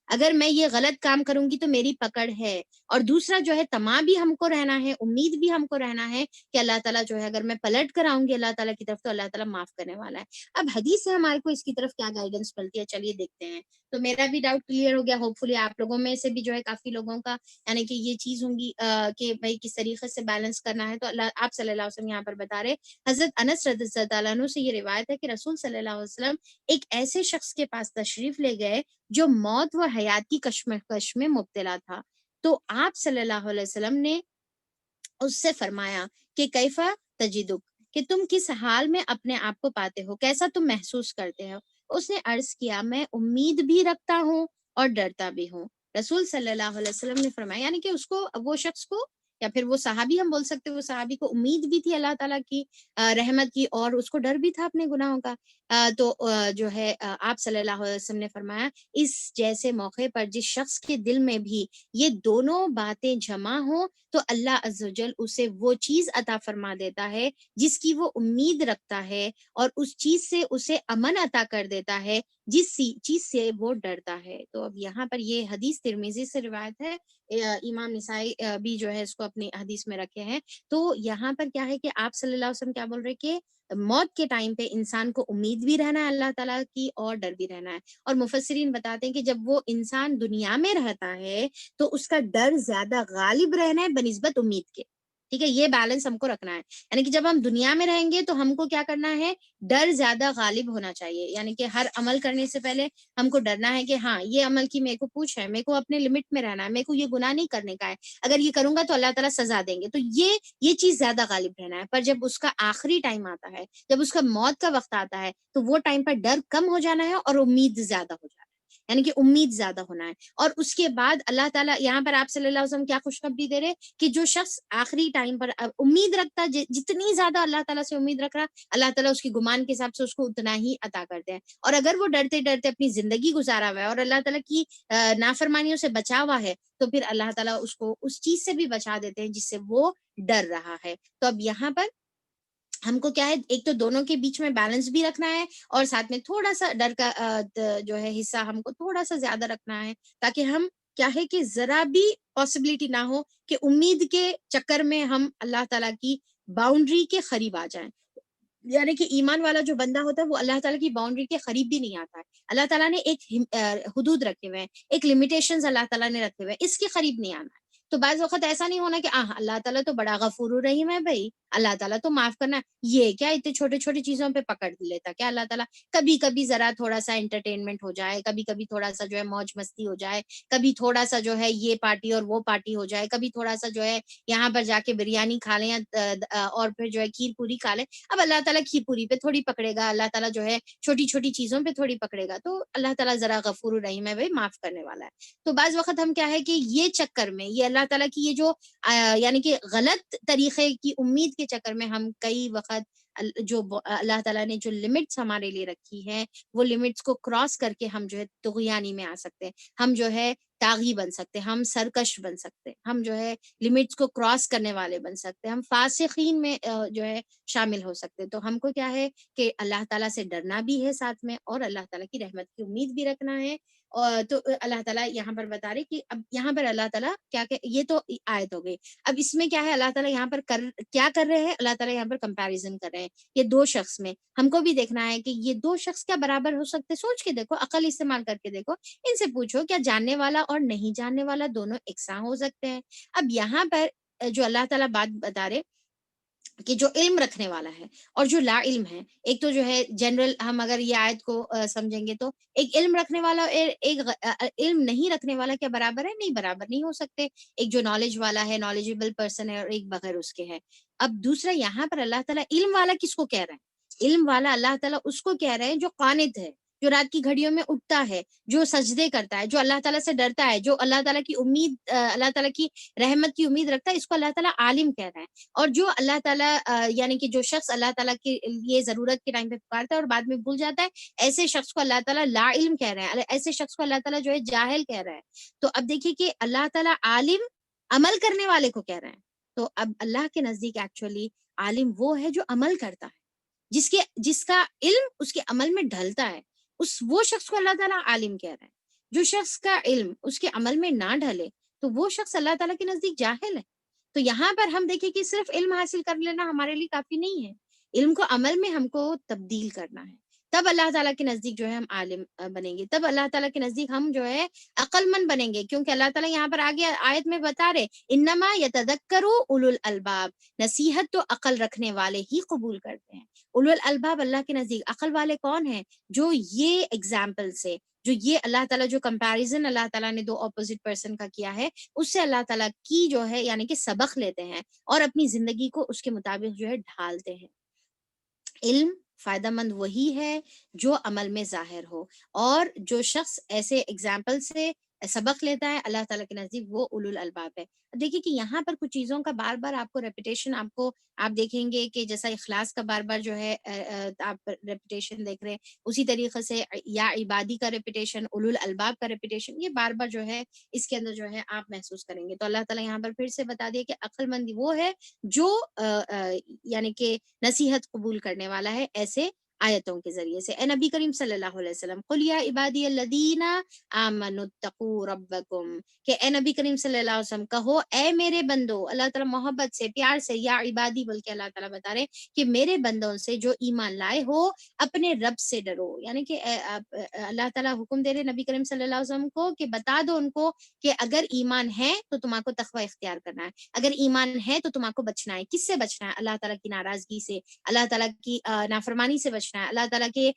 اگر میں یہ غلط کام کروں گی تو میری پکڑ ہے، اور دوسرا جو ہے تما بھی ہم کو رہنا ہے، امید بھی ہم کو رہنا ہے کہ اللہ تعالیٰ جو ہے اگر میں پلٹ کر آؤں گی اللہ تعالیٰ کی طرف تو اللہ تعالیٰ معاف کرنے والا ہے۔ اب حدیث سے ہمارے کو اس کی طرف کیا گائیڈنس ملتی ہے، چلیے دیکھتے ہیں۔ تو میرا بھی ڈاؤٹ کلیئر ہو گیا، ہوپ فلی آپ لوگوں میں سے بھی جو ہے کافی لوگوں کا یعنی کہ یہ چیز ہوں گی کہ بھائی کس طریقے سے بیلنس کرنا ہے۔ تو اللہ آپ صلی اللہ علیہ وسلم یہاں پر بتا رہے، حضرت انس رضی اللہ عنہ سے یہ روایت ہے کہ رسول صلی اللہ علیہ وسلم ایک ایسے شخص کے پاس تشریف لے گئے جو موت و حیات کی کشمکش میں مبتلا تھا، تو آپ صلی اللہ علیہ وسلم نے اس سے فرمایا کہ کیفا تجدک، کہ تم کس حال میں اپنے آپ کو پاتے ہو، کیسا تم محسوس کرتے ہو۔ اس نے عرض کیا میں امید بھی رکھتا ہوں اور ڈرتا بھی ہوں۔ رسول صلی اللہ علیہ وسلم نے فرمایا، یعنی کہ اس کو، وہ شخص کو، یا پھر وہ صحابی ہم بول سکتے، وہ صحابی کو امید بھی تھی اللہ تعالیٰ کی رحمت کی، اور اس کو ڈر بھی تھا اپنے گناہوں کا۔ تو جو ہے آپ صلی اللہ علیہ وسلم نے فرمایا اس جیسے موقع پر جس شخص کے دل میں بھی یہ دونوں باتیں جمع ہوں تو اللہ عز و جل اسے وہ چیز عطا فرما دیتا ہے جس کی وہ امید رکھتا ہے، اور اس چیز سے اسے امن عطا کر دیتا ہے جس چیز سے وہ ڈرتا ہے۔ تو اب یہاں پر یہ حدیث ترمذی سے روایت ہے، امام نسائی بھی جو ہے اس کو اپنی حدیث میں رکھے ہیں۔ تو یہاں پر کیا ہے کہ آپ صلی اللہ علیہ وسلم کیا بول رہے کہ موت کے ٹائم پہ انسان کو امید بھی رہنا ہے اللہ تعالیٰ کی اور ڈر بھی رہنا ہے۔ اور مفسرین بتاتے ہیں کہ جب وہ انسان دنیا میں رہتا ہے تو اس کا ڈر زیادہ غالب رہنا ہے بنسبت امید کے، ٹھیک ہے، یہ بیلنس ہم کو رکھنا ہے۔ یعنی کہ جب ہم دنیا میں رہیں گے تو ہم کو کیا کرنا ہے، ڈر زیادہ غالب ہونا چاہیے، یعنی کہ ہر عمل کرنے سے پہلے ہم کو ڈرنا ہے کہ ہاں یہ عمل کی میرے کو پوچھ ہے، میرے کو اپنے لمٹ میں رہنا ہے، میرے کو یہ گناہ نہیں کرنے کا ہے، اگر یہ کروں گا تو اللہ تعالیٰ سزا دیں گے، تو یہ چیز زیادہ غالب رہنا ہے۔ پر جب اس کا آخری ٹائم آتا ہے، جب اس کا موت کا وقت آتا ہے، تو وہ ٹائم پر ڈر کم ہو جانا ہے اور امید زیادہ ہو جانا ہے، یعنی کہ امید زیادہ ہونا ہے۔ اور اس کے بعد اللہ تعالیٰ یہاں پر آپ صلی اللہ علیہ وسلم کیا خوشخبری دے رہے کہ جو شخص آخری ٹائم پر امید رکھتا ہے، جتنی زیادہ اللہ تعالیٰ سے امید رکھ رہا، اللہ تعالیٰ اس کی گمان کے حساب سے اس کو اتنا ہی عطا کرتے ہیں۔ اور اگر وہ ڈرتے ڈرتے اپنی زندگی گزارا ہوا ہے اور اللہ تعالیٰ کی نافرمانیوں سے بچا ہوا ہے، تو پھر اللہ تعالیٰ اس کو اس چیز سے بھی بچا دیتے ہیں جس سے وہ ڈر رہا ہے۔ تو اب یہاں پر ہم کو کیا ہے، ایک تو دونوں کے بیچ میں بیلنس بھی رکھنا ہے، اور ساتھ میں تھوڑا سا ڈر کا جو ہے حصہ ہم کو تھوڑا سا زیادہ رکھنا ہے، تاکہ ہم کیا ہے کہ ذرا بھی پاسبلٹی نہ ہو کہ امید کے چکر میں ہم اللہ تعالیٰ کی باؤنڈری کے قریب آ جائیں۔ یعنی کہ ایمان والا جو بندہ ہوتا ہے وہ اللہ تعالیٰ کی باؤنڈری کے قریب بھی نہیں آتا ہے. اللہ تعالیٰ نے ایک حدود رکھے ہوئے ہیں, ایک لمیٹیشنز اللہ تعالیٰ نے رکھے ہوئے ہیں, اس کے قریب نہیں آنا ہے. تو بعض وقت ایسا نہیں ہونا کہ اللہ تعالیٰ تو بڑا غفور الرحیم ہے بھائی, اللہ تعالیٰ تو معاف کرنا, یہ کیا اتنے چھوٹے چھوٹے چیزوں پہ پکڑ لیتا کیا اللہ تعالیٰ. کبھی کبھی ذرا تھوڑا سا انٹرٹینمنٹ ہو جائے, کبھی کبھی تھوڑا سا جو ہے موج مستی ہو جائے, کبھی تھوڑا سا جو ہے یہ پارٹی اور وہ پارٹی ہو جائے, کبھی تھوڑا سا جو ہے یہاں پر جا کے بریانی کھا لیں اور پھر جو ہے کھیر پوری کھا لیں. اب اللہ تعالیٰ کھیر پوری پہ تھوڑی پکڑے گا, اللہ تعالیٰ جو ہے چھوٹی چھوٹی چیزوں پہ تھوڑی پکڑے گا. تو اللہ تعالیٰ ذرا غفور الرحیم ہے بھائی, معاف کرنے والا ہے. تو بعض وقت ہم کیا ہے کہ یہ چکر میں, یہ اللہ تعالیٰ کی یہ جو یعنی کہ غلط طریقے کی امید کے چکر میں ہم کئی وقت جو اللہ تعالیٰ نے جو لمٹس ہمارے لیے رکھی ہے وہ لمٹس کو کراس کر کے ہم جو ہے طغیانی میں آ سکتے ہیں, ہم جو ہے طاغی بن سکتے, ہم سرکش بن سکتے, ہم جو ہے لمٹس کو کراس کرنے والے بن سکتے, ہم فاسقین میں جو ہے شامل ہو سکتے. تو ہم کو کیا ہے کہ اللہ تعالیٰ سے ڈرنا بھی ہے ساتھ میں, اور اللہ تعالیٰ کی رحمت کی امید بھی رکھنا ہے. اور تو اللہ تعالیٰ یہاں پر بتا رہے کہ اب یہاں پر اللہ تعالیٰ کیا کہ یہ تو آیت ہو گئی. اب اس میں کیا ہے اللہ تعالیٰ یہاں پر کیا کر رہے ہیں, اللہ تعالیٰ یہاں پر کمپیریزن کر رہے ہیں. یہ دو شخص میں ہم کو بھی دیکھنا ہے کہ یہ دو شخص کیا برابر ہو سکتے. سوچ کے دیکھو, عقل استعمال کر کے دیکھو, ان سے پوچھو کیا جاننے والا اور نہیں جاننے والا دونوں یکساں ہو سکتے ہیں. اب یہاں پر جو اللہ تعالیٰ بات بتا رہے کہ جو علم رکھنے والا ہے اور جو لا علم ہے, ایک تو جو ہے جنرل ہم اگر یہ آیت کو سمجھیں گے تو ایک علم رکھنے والا اور ایک علم نہیں رکھنے والا کیا برابر ہے؟ نہیں, برابر نہیں ہو سکتے. ایک جو نالج والا ہے, نالجیبل پرسن ہے, اور ایک بغیر اس کے ہے. اب دوسرا یہاں پر اللہ تعالیٰ علم والا کس کو کہہ رہے ہیں؟ علم والا اللہ تعالیٰ اس کو کہہ رہے ہیں جو قانت ہے, جو رات کی گھڑیوں میں اٹھتا ہے, جو سجدے کرتا ہے, جو اللہ تعالیٰ سے ڈرتا ہے, جو اللہ تعالیٰ کی امید, اللہ تعالیٰ کی رحمت کی امید رکھتا ہے, اس کو اللہ تعالیٰ عالم کہہ رہا ہے. اور جو اللہ تعالیٰ یعنی کہ جو شخص اللہ تعالیٰ کے لیے ضرورت کے ٹائم پہ پکارتا ہے اور بعد میں بھول جاتا ہے, ایسے شخص کو اللہ تعالیٰ لا علم کہہ رہے ہیں, ایسے شخص کو اللہ تعالیٰ جو ہے جاہل کہہ رہا ہے. تو اب دیکھیے کہ اللہ تعالیٰ عالم عمل کرنے والے کو کہہ رہے ہیں. تو اب اللہ کے نزدیک ایکچولی عالم وہ ہے جو عمل کرتا ہے, جس کا علم اس کے عمل میں ڈھلتا ہے, وہ شخص کو اللہ تعالیٰ عالم کہہ رہے ہیں. جو شخص کا علم اس کے عمل میں نہ ڈھلے تو وہ شخص اللہ تعالیٰ کے نزدیک جاہل ہے. تو یہاں پر ہم دیکھیں کہ صرف علم حاصل کر لینا ہمارے لیے کافی نہیں ہے, علم کو عمل میں ہم کو تبدیل کرنا ہے. تب اللہ تعالیٰ کے نزدیک جو ہے ہم عالم بنیں گے, تب اللہ تعالیٰ کے نزدیک ہم جو ہے عقل مند بنیں گے. کیونکہ اللہ تعالیٰ یہاں پر آگے آیت میں بتا رہے انما یتذکروا اولو الالباب, نصیحت تو عقل رکھنے والے ہی قبول کرتے ہیں. اولو الالباب اللہ کے نزدیک عقل والے کون ہیں؟ جو یہ ایگزامپل سے, جو یہ اللہ تعالیٰ جو کمپیریزن اللہ تعالیٰ نے دو اپوزٹ پرسن کا کیا ہے, اس سے اللہ تعالیٰ کی جو ہے یعنی کہ سبق لیتے ہیں اور اپنی زندگی کو اس کے مطابق جو ہے ڈھالتے ہیں. علم فائدہ مند وہی ہے جو عمل میں ظاہر ہو, اور جو شخص ایسے ایگزامپل سے سبق لیتا ہے اللہ تعالیٰ کے نزدیک وہ اولو الالباب ہے. دیکھیے کہ یہاں پر کچھ چیزوں کا بار بار آپ کو ریپیٹیشن, آپ دیکھیں گے کہ جیسا اخلاص کا بار بار جو ہے آپ ریپیٹیشن دیکھ رہے ہیں, اسی طریقے سے یا عبادی کا ریپیٹیشن, اولو الالباب کا ریپیٹیشن, یہ بار بار جو ہے اس کے اندر جو ہے آپ محسوس کریں گے. تو اللہ تعالیٰ یہاں پر پھر سے بتا دیا کہ عقل مند وہ ہے جو یعنی کہ نصیحت قبول کرنے والا ہے ایسے آیتوں کے ذریعے سے. اے نبی کریم صلی اللہ علیہ وسلم, قل یا عبادی الذین آمنوا اتقوا ربکم, کہ اے نبی کریم صلی اللہ علیہ وسلم کہو اے میرے بندو, اللہ تعالیٰ محبت سے پیار سے یا عبادی بول کے اللہ تعالیٰ بتا رہے کہ میرے بندوں سے جو ایمان لائے ہو اپنے رب سے ڈرو. یعنی کہ اللہ تعالیٰ حکم دے رہے نبی کریم صلی اللہ علیہ وسلم کو کہ بتا دو ان کو کہ اگر ایمان ہے تو تمہارے کو تقوی اختیار کرنا ہے, اگر ایمان ہے تو تمہارے کو بچنا ہے. کس سے بچنا ہے؟ اللہ تعالیٰ کی ناراضگی سے, اللہ تعالیٰ کی نافرمانی سے بچنا ہے, اللہ تعالیٰ کے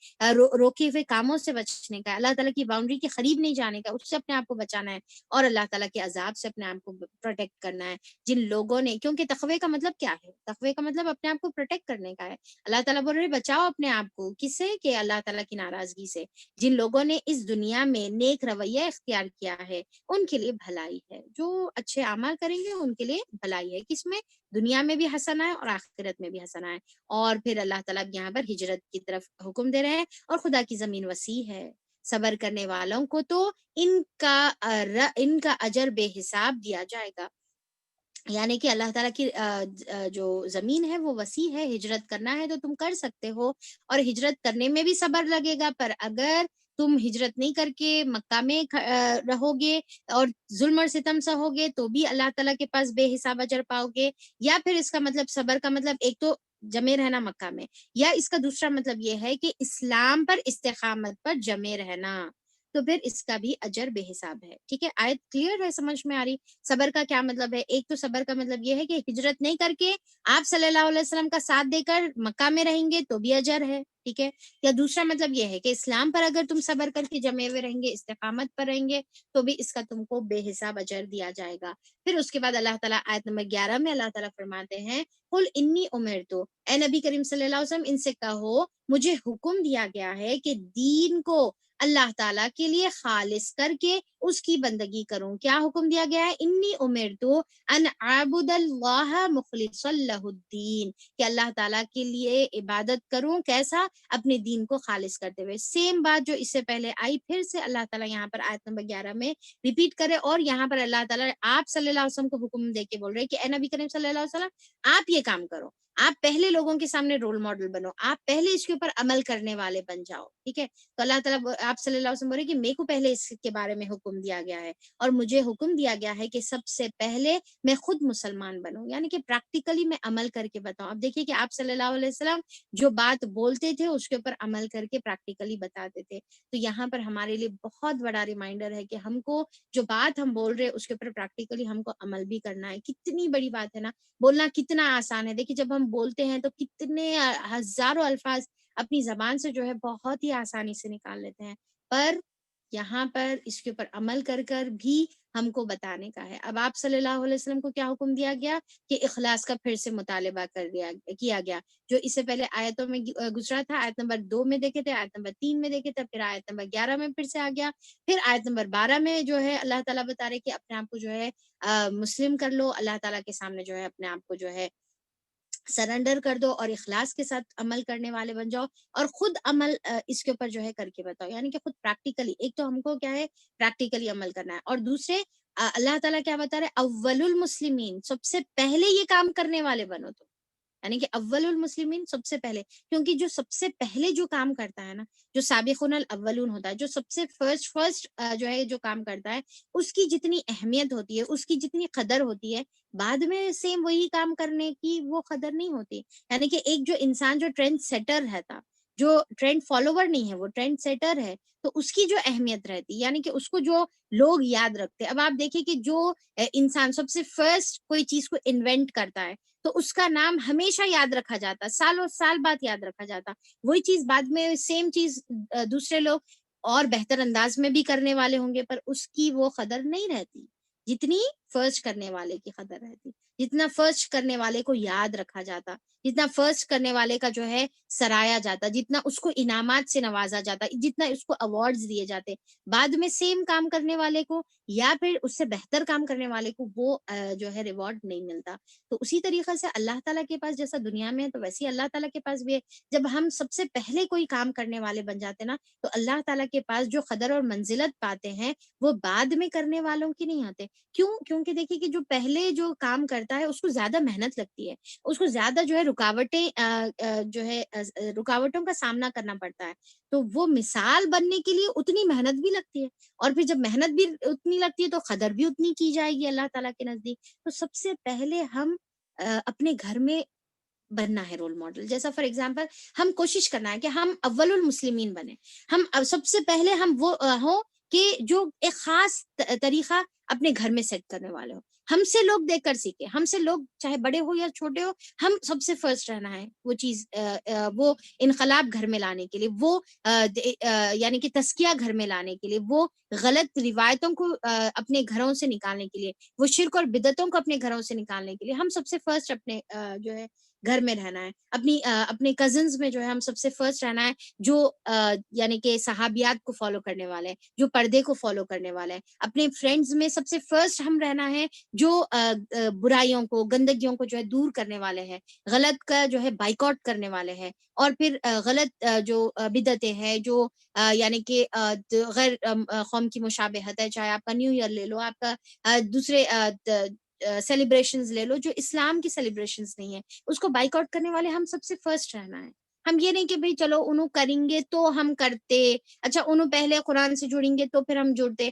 روکے ہوئے کاموں سے بچنے کا, اللہ تعالیٰ کی باؤنڈری کے قریب نہیں جانے کا, اس سے اپنے آپ کو بچانا ہے, اور اللہ تعالیٰ کے عذاب سے اپنے آپ کو پروٹیکٹ کرنا ہے. جن لوگوں نے, کیونکہ تقوی کا مطلب کیا ہے؟ تقوی کا مطلب اپنے آپ کو پروٹیکٹ کرنے کا ہے. اللہ تعالیٰ بول رہے بچاؤ اپنے آپ کو, کس سے؟ کہ اللہ تعالیٰ کی ناراضگی سے. جن لوگوں نے اس دنیا میں نیک رویہ اختیار کیا ہے ان کے لیے بھلائی ہے, جو اچھے اعمال کریں گے ان کے لیے بھلائی ہے. کس میں؟ دنیا میں بھی حسنہ ہے اور آخرت میں بھی حسنہ ہے. اور پھر اللہ تعالیٰ یہاں پر ہجرت کی طرف حکم دے رہے ہیں, اور خدا کی زمین وسیع ہے, صبر کرنے والوں کو تو ان کا اجر بے حساب دیا جائے گا. یعنی کہ اللہ تعالیٰ کی جو زمین ہے وہ وسیع ہے, ہجرت کرنا ہے تو تم کر سکتے ہو, اور ہجرت کرنے میں بھی صبر لگے گا. پر اگر تم ہجرت نہیں کر کے مکہ میں رہو گے اور ظلم اور ستم سہو گے تو بھی اللہ تعالیٰ کے پاس بے حساب اجر پاؤ گے. یا پھر اس کا مطلب صبر کا مطلب ایک تو جمے رہنا مکہ میں، یا اس کا دوسرا مطلب یہ ہے کہ اسلام پر استقامت پر جمے رہنا، تو پھر اس کا بھی اجر بے حساب ہے. ٹھیک ہے، آیت کلیئر ہے، سمجھ میں آ رہی؟ صبر کا کیا مطلب ہے؟ ایک تو صبر کا مطلب یہ ہے کہ ہجرت نہیں کر کے آپ صلی اللہ علیہ وسلم کا ساتھ دے کر مکہ میں رہیں گے تو بھی اجر ہے. ٹھیک ہے، یا دوسرا مطلب یہ ہے کہ اسلام پر اگر تم صبر کر کے جمے ہوئے رہیں گے، استقامت پر رہیں گے، تو بھی اس کا تم کو بے حساب اجر دیا جائے گا. پھر اس کے بعد اللہ تعالیٰ آیت نمبر 11 میں اللہ تعالیٰ فرماتے ہیں قل انی امرتو، اے نبی کریم صلی اللہ علیہ وسلم ان سے کہو مجھے حکم دیا گیا ہے کہ دین کو اللہ تعالیٰ کے لیے خالص کر کے اس کی بندگی کروں. کیا حکم دیا گیا ہے؟ انی امرتو ان اعبد اللہ مخلصا لہ الدین، کہ اللہ تعالیٰ کے لیے عبادت کروں، کیسا؟ اپنے دین کو خالص کرتے ہوئے. سیم بات جو اس سے پہلے آئی پھر سے اللہ تعالیٰ یہاں پر آیت نمبر 11 میں ریپیٹ کرے، اور یہاں پر اللہ تعالیٰ آپ صلی اللہ علیہ وسلم کو حکم دے کے بول رہے کہ اے نبی کریم صلی اللہ علیہ وسلم آپ یہ کام کرو، آپ پہلے لوگوں کے سامنے رول ماڈل بنو، آپ پہلے اس کے اوپر عمل کرنے والے بن جاؤ. ٹھیک ہے، تو اللہ تعالیٰ آپ صلی اللہ علیہ وسلم بولے کہ میرے کو پہلے اس کے بارے میں حکم دیا گیا ہے، اور مجھے حکم دیا گیا ہے کہ سب سے پہلے میں خود مسلمان بنوں، یعنی کہ پریکٹیکلی میں عمل کر کے بتاؤں. اب دیکھیے کہ آپ صلی اللہ علیہ وسلم جو بات بولتے تھے اس کے اوپر عمل کر کے پریکٹیکلی بتاتے تھے. تو یہاں پر ہمارے لیے بہت بڑا ریمائنڈر ہے کہ ہم کو جو بات ہم بول رہے ہیں اس کے اوپر پریکٹیکلی ہم کو عمل بھی کرنا ہے. کتنی بڑی بات ہے نا، بولنا کتنا آسان ہے. دیکھیے جب ہم بولتے ہیں تو کتنے ہزاروں الفاظ اپنی زبان سے جو ہے بہت ہی آسانی سے نکال لیتے ہیں، پر یہاں پر اس کے اوپر عمل کر کر بھی ہم کو بتانے کا ہے. اب آپ صلی اللہ علیہ وسلم کو کیا حکم دیا گیا کہ اخلاص کا پھر سے مطالبہ کیا گیا، جو اس سے پہلے آیتوں میں گزرا تھا. آیت نمبر 2 میں دیکھے تھے، آیت نمبر 3 میں دیکھے تھے، پھر آیت نمبر 11 میں پھر سے آ گیا. پھر آیت نمبر 12 میں جو ہے اللہ تعالیٰ بتا رہے کہ اپنے آپ کو جو ہے مسلم کر لو، اللہ تعالیٰ کے سامنے جو ہے اپنے آپ کو جو ہے سرنڈر کر دو اور اخلاص کے ساتھ عمل کرنے والے بن جاؤ، اور خود عمل اس کے اوپر جو ہے کر کے بتاؤ. یعنی کہ خود پریکٹیکلی، ایک تو ہم کو کیا ہے پریکٹیکلی عمل کرنا ہے، اور دوسرے اللہ تعالیٰ کیا بتا رہے اول المسلمین، سب سے پہلے یہ کام کرنے والے بنو. تو یعنی کہ اول المسلمین سب سے پہلے، کیونکہ جو سب سے پہلے جو کام کرتا ہے نا، جو سابقون الاولون ہوتا ہے، جو سب سے فرسٹ جو ہے جو کام کرتا ہے، اس کی جتنی اہمیت ہوتی ہے، اس کی جتنی قدر ہوتی ہے، بعد میں سیم وہی کام کرنے کی وہ قدر نہیں ہوتی. یعنی کہ ایک جو انسان جو ٹرینڈ سیٹر رہتا، جو ٹرینڈ فالوور نہیں ہے، وہ ٹرینڈ سیٹر ہے، تو اس کی جو اہمیت رہتی، یعنی کہ اس کو جو لوگ یاد رکھتے. اب آپ دیکھیں کہ جو انسان سب سے فرسٹ کوئی چیز کو انوینٹ کرتا ہے تو اس کا نام ہمیشہ یاد رکھا جاتا، سالوں سال بعد یاد رکھا جاتا. وہی چیز بعد میں سیم چیز دوسرے لوگ اور بہتر انداز میں بھی کرنے والے ہوں گے، پر اس کی وہ قدر نہیں رہتی جتنی فرسٹ کرنے والے کی قدر رہتی، جتنا فرسٹ کرنے والے کو یاد رکھا جاتا، جتنا فرسٹ کرنے والے کا جو ہے سرایا جاتا، جتنا اس کو انعامات سے نوازا جاتا، جتنا اس کو ایوارڈز دیے جاتے. بعد میں سیم کام کرنے والے کو یا پھر اس سے بہتر کام کرنے والے کو وہ جو ہے ریوارڈ نہیں ملتا. تو اسی طریقے سے اللہ تعالیٰ کے پاس جیسا دنیا میں ہے تو ویسے اللہ تعالیٰ کے پاس بھی ہے. جب ہم سب سے پہلے کوئی کام کرنے والے بن جاتے نا، تو اللہ تعالیٰ کے پاس جو قدر اور منزلت پاتے ہیں وہ بعد میں کرنے والوں کی نہیں آتے. کیوں؟ کیونکہ دیکھیے کہ جو پہلے جو کام کرتا ہے اس کو زیادہ محنت لگتی ہے، اس کو زیادہ جو ہے رکاوٹیں جو ہے رکاوٹوں کا سامنا کرنا پڑتا ہے. تو وہ مثال بننے کے لیے اتنی محنت بھی لگتی ہے، اور پھر جب محنت بھی اتنی لگتی ہے تو قدر بھی اتنی کی جائے گی اللہ تعالیٰ کے نزدیک. تو سب سے پہلے ہم اپنے گھر میں بننا ہے رول ماڈل. جیسا فار ایگزامپل ہم کوشش کرنا ہے کہ ہم اول المسلمین بنے. ہم سب سے پہلے ہم وہ ہوں کہ جو ایک خاص طریقہ اپنے گھر میں سیٹ کرنے والے ہو، ہم سے لوگ دیکھ کر سیکھے، ہم سے لوگ چاہے بڑے ہو یا چھوٹے ہو، ہم سب سے فرسٹ رہنا ہے. وہ چیز وہ انقلاب گھر میں لانے کے لیے، وہ یعنی کہ تزکیہ گھر میں لانے کے لیے، وہ غلط روایتوں کو اپنے گھروں سے نکالنے کے لیے، وہ شرک اور بدعتوں کو اپنے گھروں سے نکالنے کے لیے ہم سب سے فرسٹ اپنے جو ہے گھر میں رہنا ہے. اپنے کزنز میں جو ہے ہم سب سے فرسٹ رہنا ہے، جو یعنی کہ صحابیات کو فالو کرنے والے ہیں، جو پردے کو فالو کرنے والے ہیں. اپنے فرینڈز میں سب سے فرسٹ ہم رہنا ہے جو برائیوں کو، گندگیوں کو جو ہے دور کرنے والے ہیں، غلط کا جو ہے بائیکاٹ کرنے والے ہیں. اور پھر غلط جو بدعتیں ہیں، جو یعنی کہ غیر قوم کی مشابہت ہے، چاہے آپ کا نیو ایئر لے لو، آپ کا دوسرے سیلیبریشنز لے لو جو اسلام کی سیلیبریشنز نہیں ہے، اس کو بائیک آؤٹ کرنے والے ہم سب سے فرسٹ رہنا ہے. ہم یہ نہیں کہ بھئی چلو انہوں کریں گے تو ہم کرتے، اچھا انہوں پہلے قرآن سے جڑیں گے تو پھر ہم جڑتے.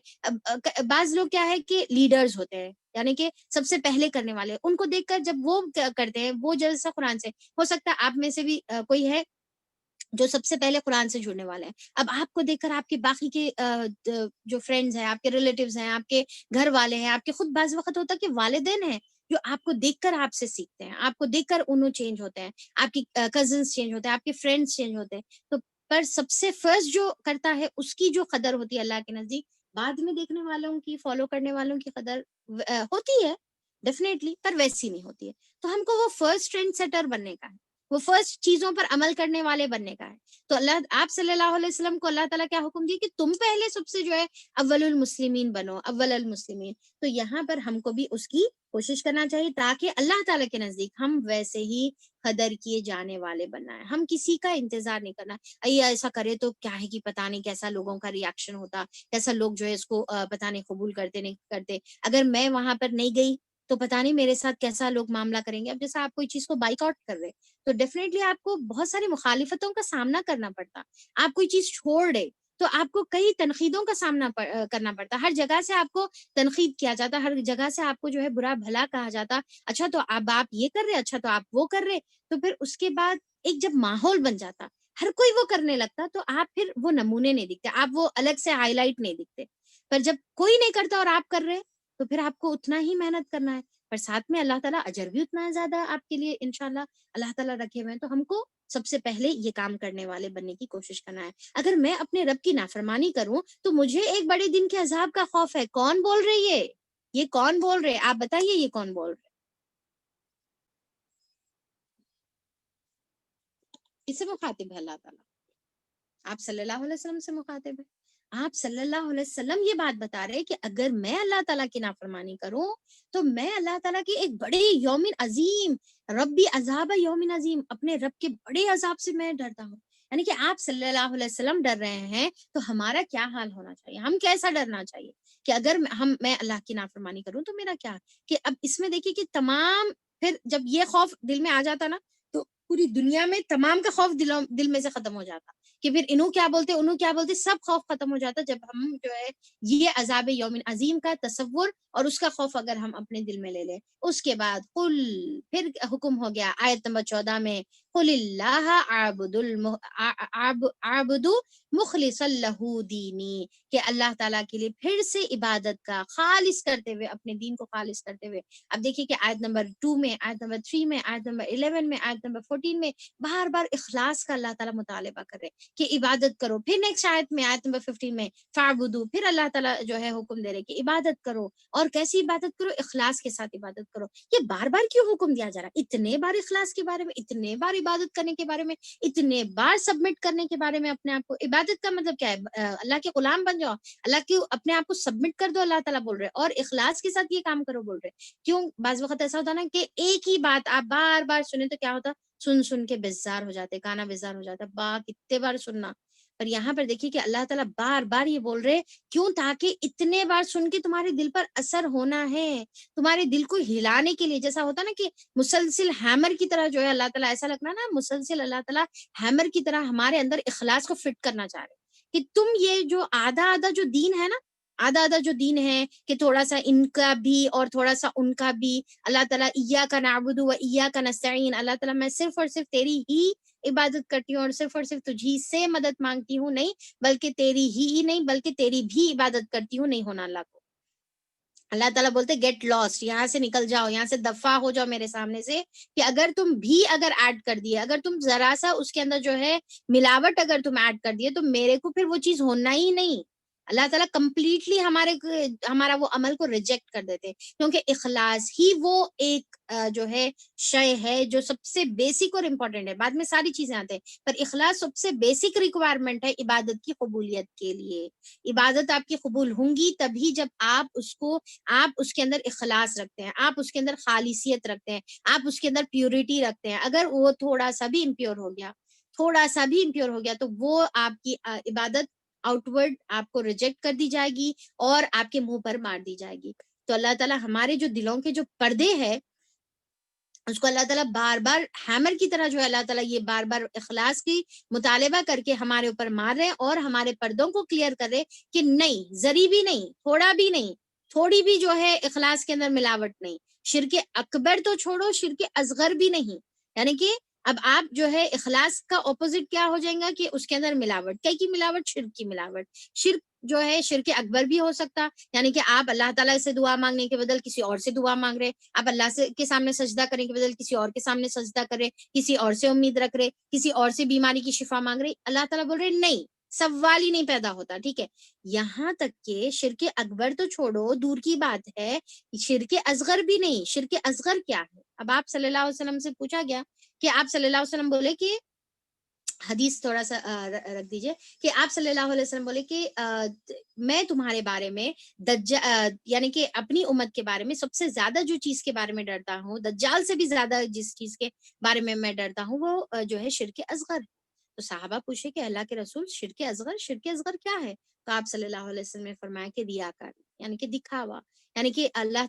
بعض لوگ کیا ہے کہ لیڈرز ہوتے ہیں، یعنی کہ سب سے پہلے کرنے والے، ان کو دیکھ کر جب وہ کرتے ہیں، وہ جیسا قرآن سے، ہو سکتا ہے آپ میں سے بھی کوئی ہے جو سب سے پہلے قرآن سے جڑنے والے ہیں. اب آپ کو دیکھ کر آپ کے باقی کے جو فرینڈز ہیں، آپ کے ریلیٹیوز ہیں، آپ کے گھر والے ہیں، آپ کے خود بعض وقت ہوتا ہے کہ والدین ہیں جو آپ کو دیکھ کر آپ سے سیکھتے ہیں، آپ کو دیکھ کر انہوں چینج ہوتے ہیں، آپ کی کزنس چینج ہوتے ہیں، آپ کے فرینڈس چینج ہوتے ہیں. تو پر سب سے فرسٹ جو کرتا ہے اس کی جو قدر ہوتی ہے اللہ کے نزدیک، بعد میں دیکھنے والوں کی، فالو کرنے والوں کی قدر ہوتی ہے ڈیفینیٹلی، پر ویسی نہیں ہوتی ہے. تو ہم کو وہ فرسٹ ٹرینڈ سیٹر بننے کا ہے، وہ فرسٹ چیزوں پر عمل کرنے والے بننے کا ہے. تو اللہ، آپ صلی اللہ علیہ وسلم کو اللہ تعالیٰ کیا حکم دی کہ تم پہلے سب سے جو ہے اول المسلمین بنو، اول المسلمین. تو یہاں پر ہم کو بھی اس کی کوشش کرنا چاہیے تاکہ اللہ تعالیٰ کے نزدیک ہم ویسے ہی قدر کیے جانے والے بننا ہے. ہم کسی کا انتظار نہیں کرنا ایسا کرے تو کیا ہے کہ پتہ نہیں کیسا لوگوں کا ریاکشن ہوتا، کیسا لوگ جو ہے اس کو پتہ نہیں قبول کرتے نہیں کرتے. اگر میں وہاں پر نہیں گئی تو پتہ نہیں میرے ساتھ کیسا لوگ معاملہ کریں گے. اب جیسا آپ کوئی چیز کو بائک آؤٹ کر رہے تو ڈیفینیٹلی آپ کو بہت ساری مخالفتوں کا سامنا کرنا پڑتا. آپ کوئی چیز چھوڑ دے تو آپ کو کئی تنقیدوں کا سامنا کرنا پڑتا. ہر جگہ سے آپ کو تنقید کیا جاتا، ہر جگہ سے آپ کو جو ہے برا بھلا کہا جاتا. اچھا تو اب آپ یہ کر رہے، اچھا تو آپ وہ کر رہے. تو پھر اس کے بعد ایک جب ماحول بن جاتا، ہر کوئی وہ کرنے لگتا، تو آپ پھر وہ نمونے نہیں دکھتے، آپ وہ الگ سے ہائی لائٹ نہیں دکھتے. پر جب کوئی نہیں کرتا اور آپ کر رہے تو پھر آپ کو اتنا ہی محنت کرنا ہے، پر ساتھ میں اللہ تعالیٰ اجر بھی اتنا زیادہ آپ کے لیے انشاءاللہ اللہ تعالیٰ رکھے ہوئے ہیں. تو ہم کو سب سے پہلے یہ کام کرنے والے بننے کی کوشش کرنا ہے. اگر میں اپنے رب کی نافرمانی کروں تو مجھے ایک بڑے دن کے عذاب کا خوف ہے. کون بول رہے یہ کون بول رہے؟ آپ بتائیے یہ کون بول رہے؟ اس سے مخاطب ہے اللہ تعالیٰ، آپ صلی اللہ علیہ وسلم سے مخاطب ہے. آپ صلی اللہ علیہ وسلم یہ بات بتا رہے کہ اگر میں اللہ تعالیٰ کی نافرمانی کروں تو میں اللہ تعالیٰ کی ایک بڑے یوم عظیم، ربی عذاب یوم عظیم، اپنے رب کے بڑے عذاب سے میں ڈرتا ہوں. یعنی کہ آپ صلی اللہ علیہ وسلم ڈر رہے ہیں تو ہمارا کیا حال ہونا چاہیے، ہم کیسا ڈرنا چاہیے کہ اگر میں اللہ کی نافرمانی کروں تو میرا کیا. کہ اب اس میں دیکھیے کہ تمام، پھر جب یہ خوف دل میں آ جاتا نا تو پوری دنیا میں تمام کا خوف دل میں سے ختم ہو جاتا کہ پھر انہوں کیا بولتے انہوں کیا بولتے، سب خوف ختم ہو جاتا جب ہم جو ہے یہ عذاب یوم عظیم کا تصور اور اس کا خوف اگر ہم اپنے دل میں لے لیں. اس کے بعد قل، پھر حکم ہو گیا آیت نمبر 14 میں، قل اللہ اعبد مخلصا لہ دینی، کہ اللہ تعالیٰ کے لیے پھر سے عبادت کا خالص کرتے ہوئے، اپنے دین کو خالص کرتے ہوئے. اب دیکھیے کہ آیت نمبر 2 میں، آیت نمبر 3 میں، آیت نمبر 11 میں، آیت نمبر 14 میں بار بار اخلاص کا اللہ تعالیٰ مطالبہ کر رہے کہ عبادت کرو. پھر نیکسٹ آیت میں، آیت نمبر 15 میں، فاعبدو، پھر اللہ تعالیٰ جو ہے حکم دے رہے کہ عبادت کرو. اور کیسی عبادت کرو؟ اخلاص کے ساتھ عبادت کرو. یہ بار بار کیوں حکم دیا جا رہا ہے؟ اتنے بار اخلاص کے بارے میں، اتنے بار عبادت کرنے کے بارے میں، اتنے بار سبمٹ کرنے کے بارے میں اپنے آپ کو. عبادت کا مطلب کیا ہے؟ اللہ کے غلام بن جاؤ، اللہ کے اپنے آپ کو سبمٹ کر دو، اللہ تعالیٰ بول رہے. اور اخلاص کے ساتھ یہ کام کرو بول رہے. کیوں بعض وقت ایسا ہوتا نا کہ ایک ہی بات آپ بار بار سنیں تو کیا ہوتا، سن کے بیزار ہو جاتے، کانا بیزار ہو جاتا، کتنے بار سننا. پر یہاں پر دیکھیے کہ اللہ تعالیٰ بار بار یہ بول رہے کیوں، تاکہ اتنے بار سن کے تمہارے دل پر اثر ہونا ہے، تمہارے دل کو ہلانے کے لیے. جیسا ہوتا نا کہ مسلسل ہیمر کی طرح جو ہے اللہ تعالیٰ، ایسا لگنا نا مسلسل اللہ تعالیٰ ہیمر کی طرح ہمارے اندر اخلاص کو فٹ کرنا چاہ رہے کہ تم یہ جو آدھا آدھا جو دین ہے نا، آدھا آدھا جو دین ہے کہ تھوڑا سا ان کا بھی اور تھوڑا سا ان کا بھی. اللہ تعالیٰ ایاک نعبد و ایاک نستعین، اللہ تعالیٰ میں صرف اور صرف تیری ہی عبادت کرتی ہوں اور صرف اور صرف تجھی سے مدد مانگتی ہوں، نہیں بلکہ تیری ہی نہیں بلکہ تیری بھی عبادت کرتی ہوں، نہیں ہونا اللہ کو. اللہ تعالیٰ بولتے گیٹ لاسٹ، یہاں سے نکل جاؤ، یہاں سے دفع ہو جاؤ میرے سامنے سے. کہ اگر تم بھی اگر ایڈ کر دیے، اگر تم ذرا سا اس کے اندر جو ہے ملاوٹ اگر تم ایڈ کر دیے تو میرے کو پھر وہ چیز ہونا ہی نہیں. اللہ تعالیٰ کمپلیٹلی ہمارا وہ عمل کو ریجیکٹ کر دیتے، کیونکہ اخلاص ہی وہ ایک جو ہے شے ہے جو سب سے بیسک اور امپورٹنٹ ہے. بعد میں ساری چیزیں آتے ہیں، پر اخلاص سب سے بیسک ریکوائرمنٹ ہے عبادت کی قبولیت کے لیے. عبادت آپ کی قبول ہوں گی تبھی جب آپ اس کے اندر اخلاص رکھتے ہیں، آپ اس کے اندر خالصیت رکھتے ہیں، آپ اس کے اندر پیورٹی رکھتے ہیں. اگر وہ تھوڑا سا بھی امپیور ہو گیا، تھوڑا سا بھی امپیور ہو گیا تو وہ آپ کی عبادت آؤٹ ورڈ آپ کو ریجیکٹ کر دی جائے گی اور آپ کے منہ پر مار دی جائے گی. تو اللہ تعالیٰ ہمارے جو دلوں کے جو پردے ہیں اس کو اللہ تعالیٰ بار بار ہیمر کی طرح جو ہے اللہ تعالیٰ یہ بار بار اخلاص کی مطالبہ کر کے ہمارے اوپر مار رہے اور ہمارے پردوں کو کلیئر کر رہے کہ نہیں، ذری بھی نہیں، تھوڑا بھی نہیں، تھوڑی بھی جو ہے اخلاص کے اندر ملاوٹ نہیں، شرک اکبر تو چھوڑو، شرک اصغر بھی نہیں. یعنی کہ اب آپ جو ہے اخلاص کا اپوزٹ کیا ہو جائیں گا کہ اس کے اندر ملاوٹ. کیا کی ملاوٹ؟ شرک کی ملاوٹ. شرک جو ہے شرک اکبر بھی ہو سکتا، یعنی کہ آپ اللہ تعالیٰ سے دعا مانگنے کے بدل کسی اور سے دعا مانگ رہے، آپ اللہ سے کے سامنے سجدہ کرنے کے بدل کسی اور کے سامنے سجدہ کر رہے، کسی اور سے امید رکھ رہے، کسی اور سے بیماری کی شفا مانگ رہے. اللہ تعالیٰ بول رہے نہیں، سوال ہی نہیں پیدا ہوتا. ٹھیک ہے، یہاں تک کہ شرک اکبر تو چھوڑو، دور کی بات ہے، شرک اصغر بھی نہیں. شرک اصغر کیا ہے؟ اب آپ صلی اللہ علیہ وسلم سے پوچھا گیا کہ آپ صلی اللہ علیہ وسلم بولے کہ حدیث تھوڑا سا رکھ دیجئے کہ آپ صلی اللہ علیہ وسلم بولے کہ میں تمہارے بارے میں یعنی کہ اپنی امت کے بارے میں سب سے زیادہ جو چیز کے بارے میں ڈرتا ہوں، دجال سے بھی زیادہ جس چیز کے بارے میں ڈرتا ہوں، وہ جو ہے شرک اصغر ہے. تو صحابہ پوچھے کہ اللہ کے رسول، شرک اصغر کیا ہے؟ تو آپ صلی اللہ علیہ وسلم نے فرمایا کہ ریاکاری، یعنی کہ دکھاوا، یعنی کہ اللہ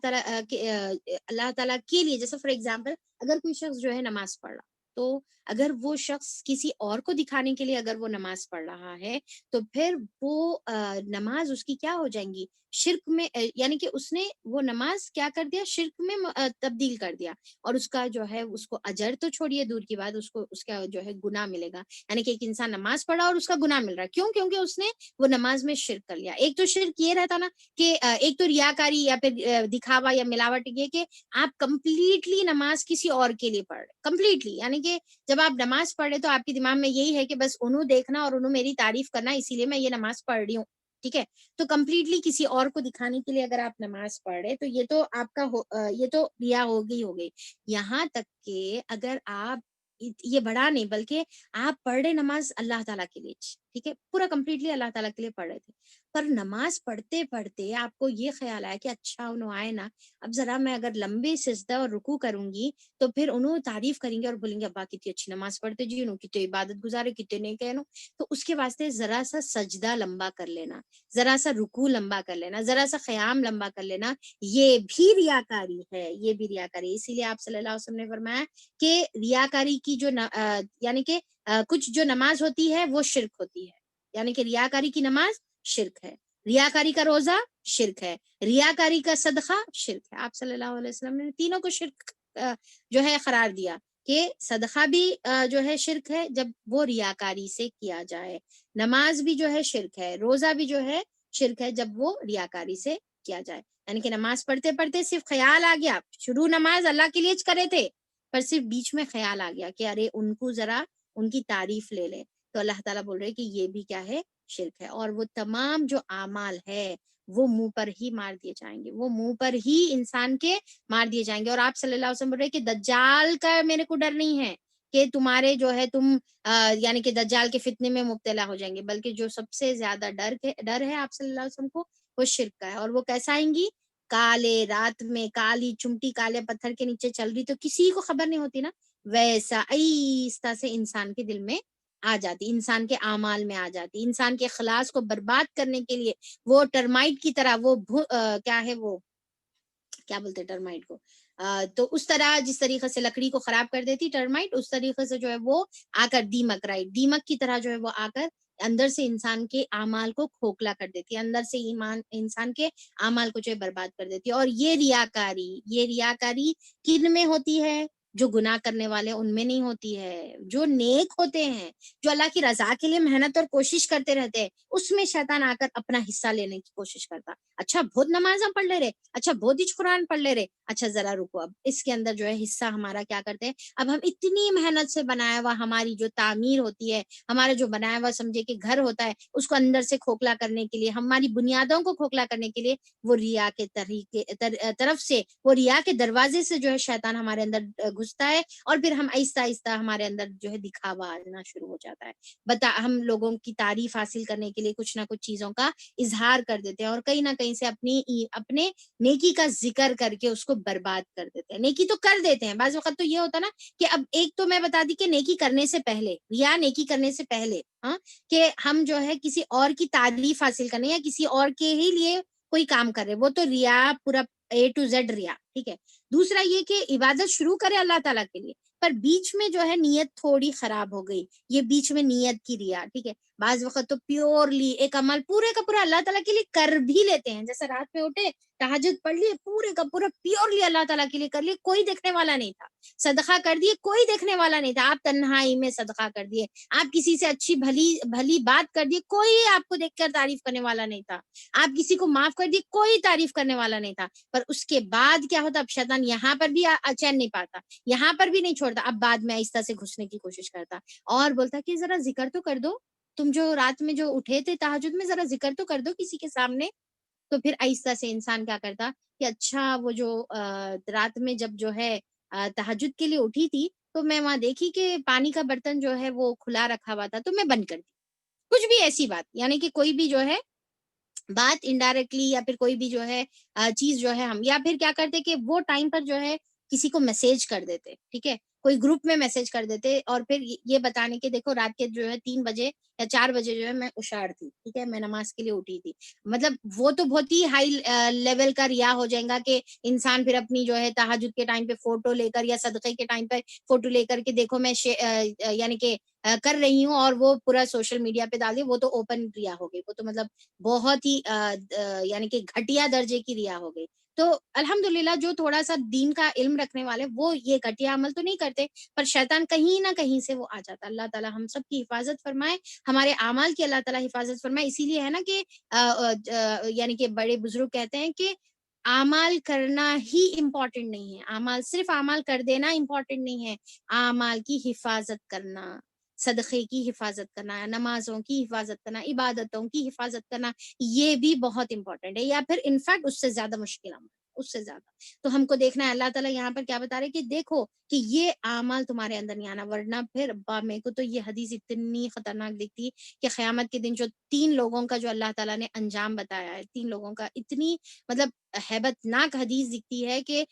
تعالیٰ کے لیے، جیسے فار ایگزامپل اگر کوئی شخص جو ہے نماز پڑھ رہا، تو اگر وہ شخص کسی اور کو دکھانے کے لیے اگر وہ نماز پڑھ رہا ہے تو پھر وہ نماز اس کی کیا ہو جائیں گی؟ شرک میں، یعنی کہ اس نے وہ نماز کیا کر دیا؟ شرک میں تبدیل کر دیا. اور اس کا جو ہے اس کو اجر تو چھوڑیے دور کی بات، اس کو اس کا جو ہے گناہ ملے گا. یعنی کہ ایک انسان نماز پڑھا اور اس کا گناہ مل رہا ہے. کیوں؟ کیونکہ اس نے وہ نماز میں شرک کر لیا. ایک تو شرک یہ رہتا نا کہ ایک تو ریاکاری یا پھر دکھاوا یا ملاوٹ، یہ کہ آپ کمپلیٹلی نماز کسی اور کے لیے پڑھ رہے، کمپلیٹلی. یعنی کہ جب آپ نماز پڑھ رہے تو آپ کے دماغ میں یہی ہے کہ بس انہوں دیکھنا اور انہوں میری تعریف کرنا، اسی لیے میں یہ نماز پڑھ رہی ہوں. ٹھیک ہے، تو کمپلیٹلی کسی اور کو دکھانے کے لیے اگر آپ نماز پڑھ رہے تو یہ تو آپ کا یہ تو ریا ہو گئی. یہاں تک کہ اگر آپ یہ بڑا نہیں بلکہ آپ پڑھ رہے نماز اللہ تعالیٰ کے لیے، ٹھیک ہے، پورا کمپلیٹلی اللہ تعالیٰ کے لیے پڑھ رہے تھے، پر نماز پڑھتے پڑھتے آپ کو یہ خیال آیا کہ اچھا انہوں آئے نا، اب ذرا میں اگر لمبے سجدہ اور رکوع کروں گی تو پھر انہوں تعریف کریں گے اور بولیں گے ابا کتنی اچھی نماز پڑھتے جی، انہوں کتنے عبادت گزارے، کتنے نہیں کہنو. تو اس کے واسطے ذرا سا سجدہ لمبا کر لینا، ذرا سا رکوع لمبا کر لینا، ذرا سا قیام لمبا کر لینا، یہ بھی ریاکاری ہے، یہ بھی ریاکاری. اسی لیے آپ صلی اللہ علیہ وسلم نے فرمایا کہ ریاکاری کی جو یعنی کہ کچھ جو نماز ہوتی ہے وہ شرک ہوتی ہے. یعنی کہ ریاکاری کی نماز شرک ہے، ریاکاری کا روزہ شرک ہے، ریاکاری کا صدقہ شرک ہے. آپ صلی اللہ علیہ وسلم نے تینوں کو شرک جو ہے قرار دیا کہ صدقہ بھی جو ہے شرک ہے جب وہ ریاکاری سے کیا جائے، نماز بھی جو ہے شرک ہے، روزہ بھی جو ہے شرک ہے جب وہ ریاکاری سے کیا جائے. یعنی کہ نماز پڑھتے پڑھتے صرف خیال آ گیا، شروع نماز اللہ کے لیے کرے تھے پر صرف بیچ میں خیال آ گیا کہ ارے ان کو ذرا ان کی تعریف لے لے، تو اللہ تعالیٰ بول رہے کہ یہ بھی کیا ہے؟ شرک ہے. اور وہ تمام جو اعمال ہے وہ منہ پر ہی مار دیے جائیں گے، وہ منہ پر ہی انسان کے مار دیے جائیں گے. اور آپ صلی اللہ علیہ وسلم بول رہے کہ دجال کا میرے کو ڈر نہیں ہے کہ تمہارے جو ہے تم یعنی کہ دجال کے فتنے میں مبتلا ہو جائیں گے، بلکہ جو سب سے زیادہ ڈر ہے آپ صلی اللہ علیہ وسلم کو وہ شرک کا ہے. اور وہ کیسا آئیں گی؟ کالے رات میں کالی چمٹی کالے پتھر کے نیچے چل رہی تو کسی کو خبر نہیں ہوتی نا، ویسا ایستا سے انسان کے دل میں آ جاتی، انسان کے اعمال میں آ جاتی، انسان کے اخلاص کو برباد کرنے کے لیے وہ ٹرمائٹ کی طرح وہ کیا ہے، وہ کیا بولتے ٹرمائٹ کو، تو اس طرح جس طریقے سے لکڑی کو خراب کر دیتی ٹرمائٹ، اس طریقے سے جو ہے وہ آ کر دیمک کی طرح جو ہے وہ آ کر اندر سے انسان کے اعمال کو کھوکھلا کر دیتی ہے، اندر سے انسان کے اعمال کو جو ہے برباد کر دیتی ہے. اور یہ ریاکاری کن میں ہوتی ہے؟ جو گناہ کرنے والے ان میں نہیں ہوتی ہے، جو نیک ہوتے ہیں، جو اللہ کی رضا کے لیے محنت اور کوشش کرتے رہتے ہیں، اس میں شیطان آ کر اپنا حصہ لینے کی کوشش کرتا. اچھا بہت نمازاں پڑھ لے رہے، اچھا بہت ہی قرآن پڑھ لے رہے، اچھا ذرا رکو، اب اس کے اندر جو ہے حصہ ہمارا کیا کرتے ہیں، اب ہم اتنی محنت سے بنایا ہوا ہماری جو تعمیر ہوتی ہے، ہمارا جو بنایا ہوا سمجھے کہ گھر ہوتا ہے، اس کو اندر سے کھوکھلا کرنے کے لیے، ہماری بنیادوں کو کھوکھلا کرنے کے لیے وہ ریا کے طرف سے، وہ ریا کے دروازے سے جو ہے شیطان ہمارے اندر گھستا ہے، اور پھر ہم آہستہ آہستہ ہمارے اندر جو ہے دکھاوا آنا شروع ہو جاتا ہے. ہم لوگوں کی تعریف حاصل کرنے کے لیے کچھ نہ کچھ چیزوں کا اظہار کر دیتے ہیں، اور کہیں نہ کہیں سے اپنے نیکی کا ذکر کر کے اس کو برباد کر دیتے ہیں. نیکی تو کر دیتے ہیں، بعض وقت تو یہ ہوتا نا کہ اب ایک تو میں بتا دی کہ نیکی کرنے سے پہلے یا نیکی کرنے سے پہلے کہ ہم جو ہے کسی اور کی تعریف حاصل کرنے یا کسی اور کے ہی لیے کوئی کام کر رہے، وہ تو ریا پورا A to Z ریا، ٹھیک ہے۔ دوسرا یہ کہ عبادت شروع کرے اللہ تعالیٰ کے لیے، پر بیچ میں جو ہے نیت تھوڑی خراب ہو گئی، یہ بیچ میں نیت کی ریا، ٹھیک ہے۔ بعض وقت تو پیورلی ایک عمل پورے کا پورا اللہ تعالیٰ کے لیے کر بھی لیتے ہیں، جیسے رات میں اٹھے تہجد پڑھ لیے، پورے کا پورا پیورلی اللہ تعالیٰ کے لیے کر لیے، کوئی دیکھنے والا نہیں تھا۔ صدقہ کر دیے، کوئی دیکھنے والا نہیں تھا، آپ تنہائی میں صدقہ کر دیے، آپ کسی سے اچھی بھلی بات کر دیے، کوئی آپ کو دیکھ کر تعریف کرنے والا نہیں تھا، آپ کسی کو معاف کر دیے، کوئی تعریف کرنے والا نہیں تھا، پر اس کے بعد کیا ہوتا؟ اب شیطان یہاں پر بھی چین نہیں پاتا، یہاں پر بھی نہیں چھوڑتا، اب بعد میں آہستہ سے گھسنے کی کوشش کرتا اور بولتا کہ ذرا ذکر تو کر دو، تم جو رات میں جو اٹھے تھے تہجد میں، ذرا ذکر تو کر دو کسی کے سامنے۔ تو پھر آہستہ سے انسان کیا کرتا کہ اچھا وہ جو رات میں جب جو ہے تہجد کے لیے اٹھی تھی، تو میں وہاں دیکھی کہ پانی کا برتن جو ہے وہ کھلا رکھا ہوا تھا، تو میں بند کر دی۔ کچھ بھی ایسی بات، یعنی کہ کوئی بھی جو ہے بات انڈائریکٹلی یا پھر کوئی بھی جو ہے چیز جو ہے ہم، یا پھر کیا کرتے کہ وہ ٹائم پر جو ہے کسی کو میسج کر دیتے، ٹھیک ہے، کوئی گروپ میں میسج کر دیتے اور پھر یہ بتانے کے دیکھو رات کے جو ہے 3 بجے یا 4 بجے جو ہے میں اشار تھی، ٹھیک ہے، میں نماز کے لیے اٹھی تھی۔ مطلب وہ تو بہت ہی ہائی لیول کا ریا ہو جائے گا کہ انسان پھر اپنی جو ہے تہجد کے ٹائم پہ فوٹو لے کر یا صدقے کے ٹائم پہ فوٹو لے کر کے دیکھو میں یعنی کہ کر رہی ہوں، اور وہ پورا سوشل میڈیا پہ ڈال دی، وہ تو اوپن ریا ہو گئی، وہ تو مطلب بہت ہی یعنی کہ گھٹیا درجے کی ریا ہو گئی۔ تو الحمدللہ جو تھوڑا سا دین کا علم رکھنے والے وہ یہ گھٹیا عمل تو نہیں کرتے، پر شیطان کہیں نہ کہیں سے وہ آ جاتا۔ اللہ تعالیٰ ہم سب کی حفاظت فرمائے، ہمارے اعمال کی اللہ تعالیٰ حفاظت فرمائے۔ اسی لیے ہے نا کہ یعنی کہ بڑے بزرگ کہتے ہیں کہ اعمال کرنا ہی امپورٹنٹ نہیں ہے، اعمال صرف اعمال کر دینا امپورٹنٹ نہیں ہے، اعمال کی حفاظت کرنا، صدقے کی حفاظت کرنا، نمازوں کی حفاظت کرنا، عبادتوں کی حفاظت کرنا، یہ بھی بہت امپورٹنٹ ہے، یا پھر انفیکٹ اس سے زیادہ مشکل عمل، اس سے زیادہ۔ تو ہم کو دیکھنا ہے اللہ تعالیٰ یہاں پر کیا بتا رہے کہ دیکھو کہ یہ اعمال تمہارے اندر نہیں آنا، ورنہ پھر میرے کو تو یہ حدیث اتنی خطرناک دکھتی ہے کہ قیامت کے دن جو 3 لوگوں کا جو اللہ تعالیٰ نے انجام بتایا ہے، 3 لوگوں کا، اتنی مطلب ہیبت ناک حدیث دکھتی ہے کہ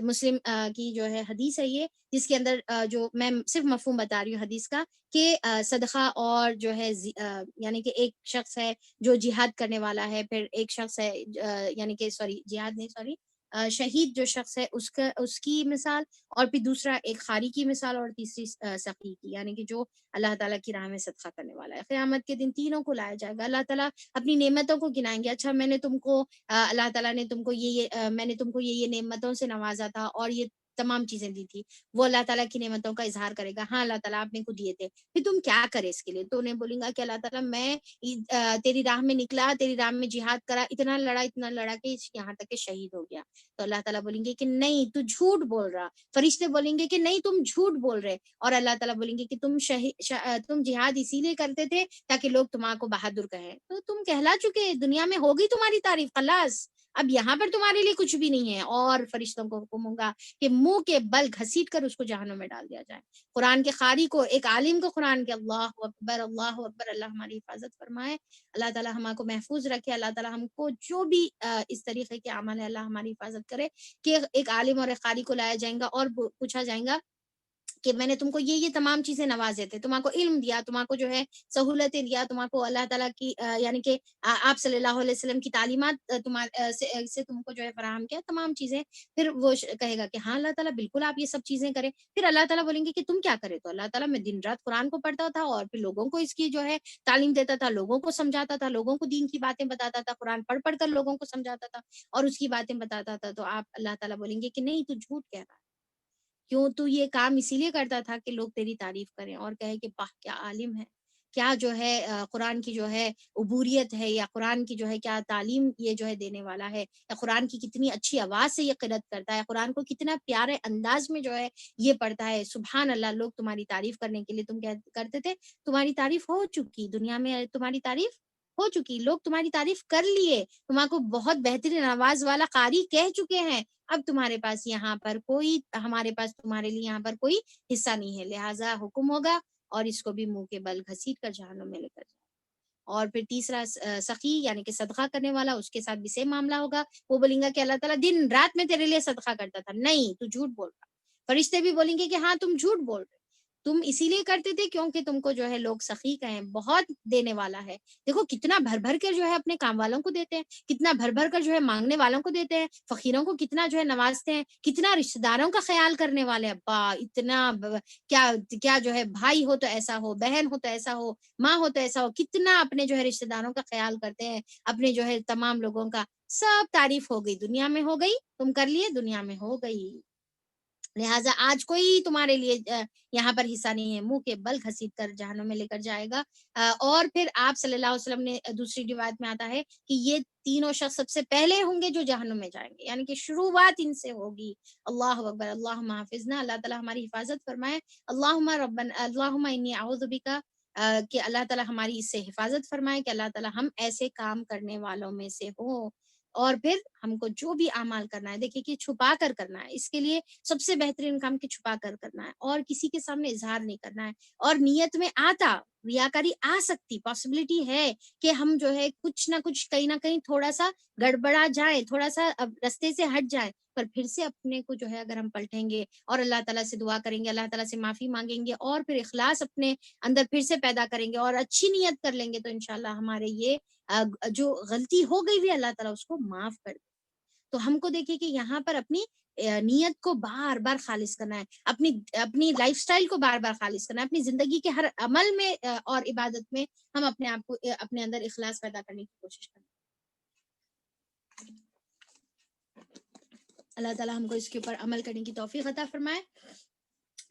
مسلم کی جو ہے حدیث ہے یہ، جس کے اندر جو میں صرف مفہوم بتا رہی ہوں حدیث کا کہ صدقہ اور جو ہے یعنی کہ ایک شخص ہے جو جہاد کرنے والا ہے، پھر ایک شخص ہے یعنی کہ سوری جہاد نہیں، سوری شہید جو شخص ہے اس کی مثال، اور پھر دوسرا ایک خاری کی مثال، اور تیسری سقی کی، یعنی کہ جو اللہ تعالیٰ کی راہ میں صدقہ کرنے والا ہے۔ قیامت کے دن تینوں کو لایا جائے گا، اللہ تعالیٰ اپنی نعمتوں کو گنائیں گے، اچھا میں نے تم کو اللہ تعالیٰ نے تم کو میں نے تم کو یہ نعمتوں سے نوازا تھا اور یہ تمام چیزیں دی تھی، وہ اللہ تعالیٰ کی نعمتوں کا اظہار کرے گا، ہاں اللہ تعالیٰ آپ نے کو دیے تھے، پھر تم کیا کرے اس کے لیے؟ تو انہیں بولیں گا کہ اللہ تعالیٰ میں تیری راہ میں نکلا، تیری راہ میں جہاد کرا، اتنا لڑا کہ یہاں تک کہ شہید ہو گیا۔ تو اللہ تعالیٰ بولیں گے کہ نہیں تو جھوٹ بول رہا، فرشتے بولیں گے کہ نہیں تم جھوٹ بول رہے، اور اللہ تعالیٰ بولیں گے کہ تم جہاد اسی لیے کرتے تھے تاکہ لوگ تمہارے کو بہادر کہیں، تو تم کہلا چکے، دنیا میں ہوگی تمہاری تعریف، خلاص اب یہاں پر تمہارے لیے کچھ بھی نہیں ہے۔ اور فرشتوں کو حکم ہوگا کہ منہ کے بل گھسیٹ کر اس کو جہنم میں ڈال دیا جائے۔ قرآن کے قاری کو، ایک عالم کو قرآن کے، اللہ اکبر اللہ اکبر، اللہ ہماری حفاظت فرمائے، اللہ تعالیٰ ہم کو محفوظ رکھے، اللہ تعالیٰ ہم کو جو بھی اس طریقے کے عمل ہے اللہ ہماری حفاظت کرے کہ ایک عالم اور ایک قاری کو لایا جائے گا اور پوچھا جائے گا کہ میں نے تم کو یہ تمام چیزیں نوازے تھے، تمہارے کو علم دیا، تمہارے کو جو ہے سہولتیں دیا، تمہارے کو اللہ تعالیٰ کی یعنی کہ آپ صلی اللہ علیہ وسلم کی تعلیمات سے تم کو جو ہے فراہم کیا تمام چیزیں، پھر وہ کہے گا کہ ہاں اللہ تعالیٰ بالکل آپ یہ سب چیزیں کریں، پھر اللہ تعالیٰ بولیں گے کہ تم کیا کرے؟ تو اللہ تعالیٰ میں دن رات قرآن کو پڑھتا تھا اور پھر لوگوں کو اس کی جو ہے تعلیم دیتا تھا، لوگوں کو سمجھاتا تھا، لوگوں کو دین کی باتیں بتاتا تھا، قرآن پڑھ پڑھ کر لوگوں کو سمجھاتا تھا اور اس کی باتیں بتاتا تھا، تو آپ اللہ تعالیٰ بولیں گے کہ نہیں تو جھوٹ کہہ رہا ہے، کیوں تو یہ کام اسی لیے کرتا تھا کہ لوگ تیری تعریف کریں اور کہے کہ واہ کیا عالم ہے، کیا جو ہے قرآن کی جو ہے عبوریت ہے، یا قرآن کی جو ہے کیا تعلیم یہ جو ہے دینے والا ہے، یا قرآن کی کتنی اچھی آواز سے یہ قرأت کرتا ہے، قرآن کو کتنا پیارے انداز میں جو ہے یہ پڑھتا ہے، سبحان اللہ، لوگ تمہاری تعریف کرنے کے لیے تم کیا کرتے تھے؟ تمہاری تعریف ہو چکی دنیا میں، تمہاری تعریف ہو چکی، لوگ تمہاری تعریف کر لیے، تمہارے کو بہت بہترین آواز والا قاری کہہ چکے ہیں، اب تمہارے پاس یہاں پر کوئی، ہمارے پاس تمہارے لیے یہاں پر کوئی حصہ نہیں ہے، لہٰذا حکم ہوگا اور اس کو بھی منہ کے بل گھسیٹ کر جہنم میں لے کر جائے۔ اور پھر تیسرا سخی یعنی کہ صدقہ کرنے والا، اس کے ساتھ بھی سیم معاملہ ہوگا، وہ بولیں گا کہ اللہ تعالیٰ دن رات میں تیرے لیے صدقہ کرتا تھا، نہیں تو جھوٹ بول رہا، فرشتے بھی بولیں گے کہ ہاں تم جھوٹ بول رہے، تم اسی لیے کرتے تھے کیونکہ تم کو جو ہے لوگ سخی کہیں، بہت دینے والا ہے. دیکھو کتنا بھر بھر کر جو ہے اپنے کام والوں کو دیتے ہیں، کتنا بھر بھر کر جو ہے مانگنے والوں کو دیتے ہیں، فقیروں کو کتنا جو ہے نوازتے ہیں، کتنا رشتہ داروں کا خیال کرنے والے. ابا اتنا کیا کیا جو ہے بھائی ہو تو ایسا ہو، بہن ہو تو ایسا ہو، ماں ہو تو ایسا ہو، کتنا اپنے جو ہے رشتہ داروں کا خیال کرتے ہیں، اپنے جو ہے تمام لوگوں کا. سب تعریف ہو گئی، دنیا میں ہو گئی، تم کر لیے دنیا میں ہو گئی. لہٰذا آج کوئی تمہارے لیے یہاں پر حصہ نہیں ہے، منہ کے بل گھسیٹ کر جہنم میں لے کر جائے گا. اور پھر آپ صلی اللہ علیہ وسلم نے دوسری روایت میں آتا ہے کہ یہ تینوں شخص سب سے پہلے ہوں گے جو جہنم میں جائیں گے، یعنی کہ شروعات ان سے ہوگی. اللہ اکبر. اللہم حافظنا، اللہ تعالیٰ ہماری حفاظت فرمائے. اللہم انی اعوذ بک، کہ اللہ تعالیٰ ہماری اس سے حفاظت فرمائے، کہ اللہ تعالیٰ ہم ایسے کام کرنے والوں میں سے ہوں. اور پھر ہم کو جو بھی اعمال کرنا ہے، دیکھیے کہ چھپا کر کرنا ہے، اس کے لیے سب سے بہترین کام کہ چھپا کر کرنا ہے، اور کسی کے سامنے اظہار نہیں کرنا ہے. اور نیت میں آتا ریاکاری آ سکتی، پاسبلٹی ہے کہ ہم جو ہے کچھ نہ کچھ کہیں نہ کہیں تھوڑا سا گڑبڑا جائیں، تھوڑا سا رستے سے ہٹ جائیں، پر پھر سے اپنے کو جو ہے اگر ہم پلٹیں گے اور اللہ تعالیٰ سے دعا کریں گے، اللہ تعالیٰ سے معافی مانگیں گے، اور پھر اخلاص اپنے اندر پھر سے پیدا کریں گے اور اچھی نیت کر لیں گے، تو انشاءاللہ ہمارے یہ جو غلطی ہو گئی بھی اللہ تعالیٰ اس کو معاف کر دے. تو ہم کو دیکھیں کہ یہاں پر اپنی نیت کو بار بار خالص کرنا ہے، اپنی لائف سٹائل کو بار بار خالص کرنا ہے، اپنی زندگی کے ہر عمل میں اور عبادت میں ہم اپنے آپ کو اپنے اندر اخلاص پیدا کرنے کی کوشش کریں. اللہ تعالیٰ ہم کو اس کے اوپر عمل کرنے کی توفیق عطا فرمائے.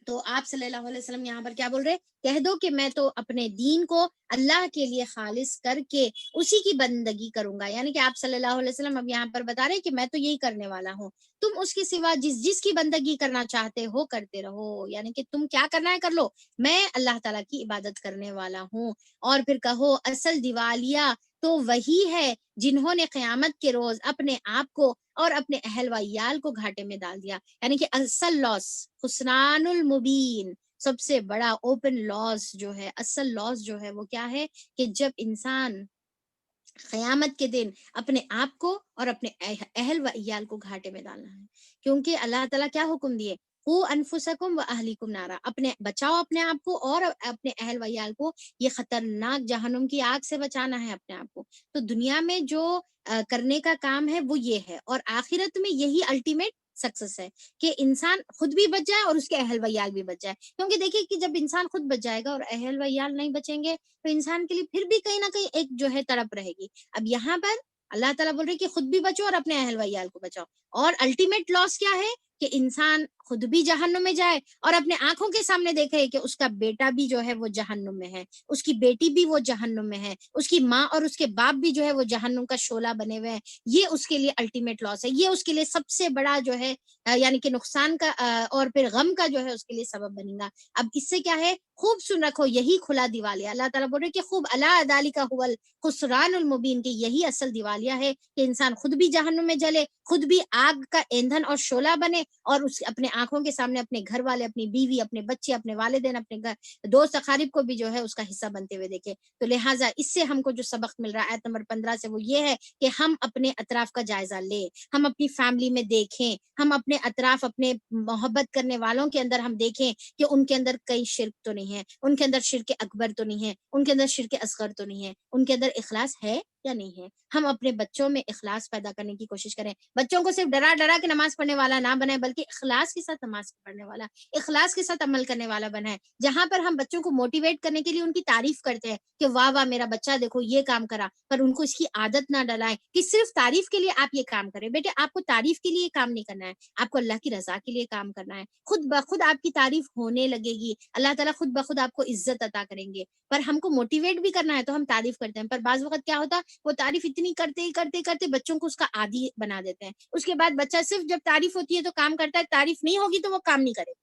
تو آپ صلی اللہ علیہ وسلم یہاں پر کیا بول رہے؟ کہہ دو کہ میں تو اپنے دین کو اللہ کے لیے خالص کر کے اسی کی بندگی کروں گا. یعنی کہ آپ صلی اللہ علیہ وسلم اب یہاں پر بتا رہے کہ میں تو یہی کرنے والا ہوں، تم اس کے سوا جس کی بندگی کرنا چاہتے ہو کرتے رہو. یعنی کہ تم کیا کرنا ہے کر لو، میں اللہ تعالیٰ کی عبادت کرنے والا ہوں. اور پھر کہو اصل دیوالیہ تو وہی ہے جنہوں نے قیامت کے روز اپنے آپ کو اور اپنے اہل و عیال کو گھاٹے میں ڈال دیا. یعنی کہ اصل لاس، خسران المبین، سب سے بڑا اوپن لاس جو ہے، اصل لاس جو ہے وہ کیا ہے کہ جب انسان قیامت کے دن اپنے آپ کو اور اپنے اہل و عیال کو گھاٹے میں ڈالنا ہے. کیونکہ اللہ تعالیٰ کیا حکم دیے؟ قو انفسکم و اہلیکم نارا، اپنے بچاؤ اپنے آپ کو اور اپنے اہل و عیال کو یہ خطرناک جہنم کی آگ سے بچانا ہے اپنے آپ کو. تو دنیا میں جو کرنے کا کام ہے وہ یہ ہے، اور آخرت میں یہی الٹیمیٹ سکسس ہے کہ انسان خود بھی بچ جائے اور اس کے اہل و عیال بھی بچ جائے. کیونکہ دیکھیے کہ جب انسان خود بچ جائے گا اور اہل و عیال نہیں بچیں گے تو انسان کے لیے پھر بھی کہیں نہ کہیں ایک جو ہے تڑپ رہے گی. اب یہاں پر اللہ تعالیٰ بول رہے کہ خود بھی بچو اور اپنے اہل و عیال کو بچاؤ. اور الٹیمیٹ لاس کیا ہے کہ انسان خود بھی جہنم میں جائے اور اپنے آنکھوں کے سامنے دیکھے کہ اس کا بیٹا بھی جو ہے وہ جہنم میں ہے، اس کی بیٹی بھی وہ جہنم میں ہے، اس کی ماں اور اس کے باپ بھی جو ہے وہ جہنم کا شعلہ بنے ہوئے ہیں. یہ اس کے لیے الٹیمیٹ لاس ہے، یہ اس کے لیے سب سے بڑا جو ہے یعنی کہ نقصان کا اور پھر غم کا جو ہے اس کے لیے سبب بنے گا. اب اس سے کیا ہے، خوب سن رکھو، یہی کھلا دیوالیہ. اللہ تعالیٰ بول رہے کہ خوب اللہ ذالک هو خسران المبین، کہ یہی اصل دیوالیہ ہے کہ انسان خود بھی جہنم میں جلے، خود بھی آگ کا ایندھن اور شعلہ بنے، اور اس اپنے آنکھوں کے سامنے اپنے گھر والے، اپنی بیوی، اپنے بچے، اپنے والدین، اپنے دوست اقارب کو بھی جو ہے اس کا حصہ بنتے ہوئے دیکھے. تو لہٰذا اس سے ہم کو جو سبق مل رہا ہے آیت نمبر 15 سے وہ یہ ہے کہ ہم اپنے اطراف کا جائزہ لیں، ہم اپنی فیملی میں دیکھیں، ہم اپنے اطراف اپنے محبت کرنے والوں کے اندر ہم دیکھیں کہ ان کے اندر کئی شرک تو نہیں ہے، ان کے اندر شرک اکبر تو نہیں ہے، ان کے اندر شرک اصغر تو نہیں ہے، ان کے اندر اخلاص ہے یا نہیں ہے. ہم اپنے بچوں میں اخلاص پیدا کرنے کی کوشش کریں. بچوں کو صرف ڈرا ڈرا کے نماز پڑھنے والا نہ بنائے، بلکہ اخلاص کے ساتھ نماز پڑھنے والا، اخلاص کے ساتھ عمل کرنے والا بنائے. جہاں پر ہم بچوں کو موٹیویٹ کرنے کے لیے ان کی تعریف کرتے ہیں کہ واہ واہ میرا بچہ دیکھو یہ کام کرا، پر ان کو اس کی عادت نہ ڈلائیں کہ صرف تعریف کے لیے آپ یہ کام کریں. بیٹے آپ کو تعریف کے لیے کام نہیں کرنا ہے، آپ کو اللہ کی رضا کے لیے کام کرنا ہے. خود بخود آپ کی تعریف ہونے لگے گی، اللہ تعالیٰ خود بخود آپ کو عزت عطا کریں گے. پر ہم کو موٹیویٹ بھی کرنا ہے تو ہم تعریف کرتے ہیں، پر بعض وقت کیا ہوتا ہے وہ تعریف اتنی کرتے بچوں کو اس کا عادی بنا دیتے ہیں. اس کے بعد بچہ صرف جب تعریف ہوتی ہے تو کام کرتا ہے، تعریف نہیں ہوگی تو وہ کام نہیں کرے.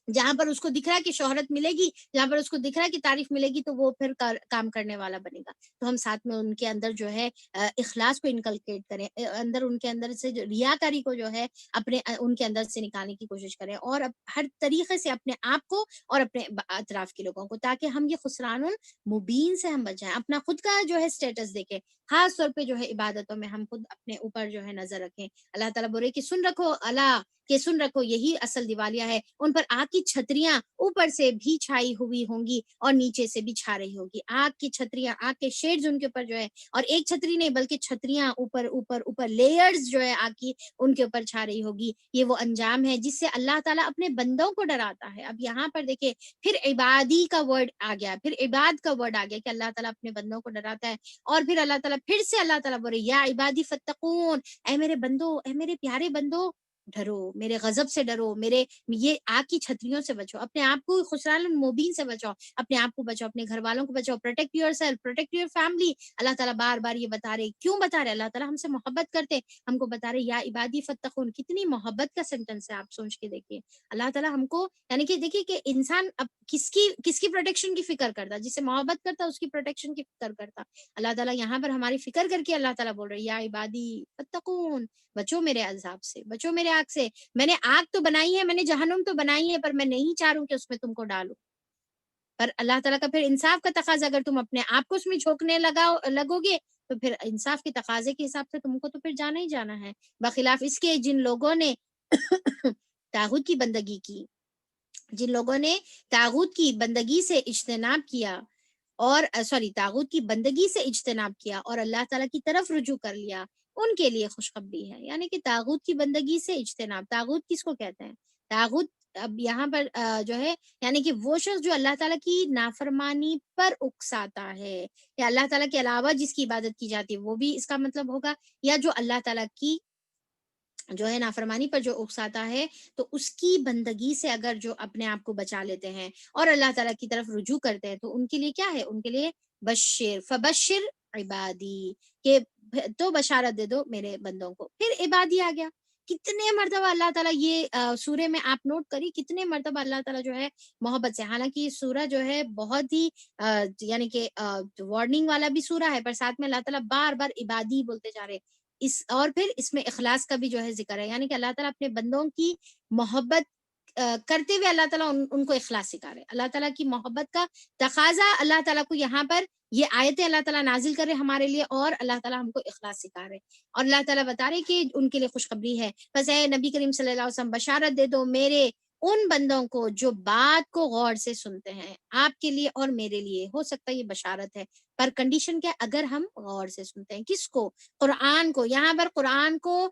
جہاں پر اس کو دکھ رہا ہے کہ شہرت ملے گی، جہاں پر اس کو دکھ رہا ہے کہ تعریف ملے گی، تو وہ پھر کام کرنے والا بنے گا. تو ہم ساتھ میں ان کے اندر جو ہے اخلاص کو انکلکیٹ کریں، ان کے اندر سے جو ریاکاری کو جو ہے اپنے ان کے اندر سے نکالنے کی کوشش کریں، اور ہر طریقے سے اپنے آپ کو اور اپنے اطراف کے لوگوں کو، تاکہ ہم یہ خسران المبین سے ہم بچ جائیں. اپنا خود کا جو ہے اسٹیٹس دیکھیں خاص طور پہ جو ہے عبادتوں میں ہم خود اپنے اوپر جو ہے نظر رکھیں۔ اللہ تعالیٰ بول رہے کہ سن رکھو، اللہ کہ سن رکھو یہی اصل دیوالیہ ہے، ان پر آگ کی چھتریاں اوپر سے بھی چھائی ہوئی ہوں گی اور نیچے سے بھی چھا رہی ہوگی۔ آگ کی چھتریاں، آگ کے شیڈز ان کے اوپر جو ہے، اور ایک چھتری نہیں بلکہ چھتریاں اوپر اوپر اوپر لیئرز جو ہے آگ کی ان کے اوپر چھا رہی ہوگی۔ یہ وہ انجام ہے جس سے اللہ تعالیٰ اپنے بندوں کو ڈراتا ہے۔ اب یہاں پر دیکھیں پھر عبادی کا ورڈ آ گیا، پھر عباد کا ورڈ آ گیا کہ اللہ تعالیٰ اپنے بندوں کو ڈراتا ہے، اور پھر اللہ تعالیٰ پھر سے اللہ تعالیٰ بول رہے یا عبادی فتقون، اے میرے بندو، اے میرے پیارے بندو، ڈرو میرے غضب سے، ڈرو میرے یہ آگ کی چھتریوں سے بچو، اپنے آپ کو خسران المبین سے بچاؤ، اپنے آپ کو بچاؤ، اپنے گھر والوں کو بچاؤ، protect yourself, protect your family. اللہ تعالیٰ بار بار یہ بتا رہے، کیوں بتا رہے؟ اللہ تعالیٰ ہم سے محبت کرتے، ہم کو بتا رہے یا عبادی فتقون۔ کتنی محبت کا سینٹینس ہے، آپ سوچ کے دیکھیے۔ اللہ تعالیٰ ہم کو یعنی کہ دیکھیے کہ انسان اب کس کی پروٹیکشن کی فکر کرتا، جس سے محبت کرتا اس کی پروٹیکشن کی فکر کرتا۔ اللہ تعالیٰ یہاں پر ہماری فکر کر کے اللہ تعالیٰ بول رہے یا عبادی فتقون، بچو میرے عذاب سے، بچو میرے آگ سے۔ میں نے آگ تو بنائی ہے، میں نے جہنم تو بنائی ہے، پر میں نہیں چاہ رہا ہوں کہ اس میں تم کو ڈالوں۔ پر اللہ تعالیٰ کا پھر انصاف کا تقاضا، اگر تم اپنے آپ کو اس میں جھونکنے لگو گے تو پھر انصاف کے تقاضے کے حساب سے تم کو تو پھر جانا ہی جانا ہے، بخلاف اس کے جن لوگوں نے طاغوت کی بندگی کی، جن لوگوں نے طاغوت کی بندگی سے اجتناب کیا، اور طاغوت کی بندگی سے اجتناب کیا اور اللہ تعالیٰ کی طرف رجوع کر لیا، ان کے لیے خوشخبری ہے۔ یعنی کہ طاغوت کی بندگی سے اجتناب، طاغوت کس کو کہتے ہیں؟ طاغوت اب یہاں پر جو ہے یعنی کہ وہ شخص جو اللہ تعالیٰ کی نافرمانی پر اکساتا ہے، یا اللہ تعالیٰ کے علاوہ جس کی عبادت کی جاتی ہے، وہ بھی اس کا مطلب ہوگا، یا جو اللہ تعالیٰ کی جو ہے نافرمانی پر جو اکساتا ہے، تو اس کی بندگی سے اگر جو اپنے آپ کو بچا لیتے ہیں اور اللہ تعالیٰ کی طرف رجوع کرتے ہیں، تو ان کے لیے کیا ہے؟ ان کے لیے بشر فبشر عبادی، کہ تو بشارت دے دو میرے بندوں کو۔ پھر عبادی آ گیا، کتنے مرتبہ اللہ تعالیٰ یہ سورے میں آپ نوٹ کری، کتنے مرتبہ اللہ تعالیٰ جو ہے محبت سے، حالانکہ یہ سورہ جو ہے بہت ہی یعنی کہ وارننگ والا بھی سورہ ہے، پر ساتھ میں اللہ تعالیٰ بار بار عبادی بولتے جا رہے، اور پھر اس میں اخلاص کا بھی جو ہے ذکر ہے، یعنی کہ اللہ تعالیٰ اپنے بندوں کی محبت کرتے ہوئے اللہ تعالیٰ ان کو اخلاص سکھا رہے، اللہ تعالیٰ کی محبت کا تقاضا اللہ تعالیٰ کو یہاں پر یہ آیتیں اللہ تعالیٰ نازل کر رہے ہمارے لیے، اور اللہ تعالیٰ ہم کو اخلاص سکھا رہے، اور اللہ تعالیٰ بتا رہے کہ ان کے لیے خوشخبری ہے۔ بس اے نبی کریم صلی اللہ علیہ وسلم بشارت دے دو میرے ان بندوں کو جو بات کو غور سے سنتے ہیں، آپ کے لیے اور میرے لیے ہو سکتا ہے یہ بشارت ہے، پر کنڈیشن کیا؟ اگر ہم غور سے سنتے ہیں۔ کس کو؟ قرآن کو۔ یہاں پر قرآن کو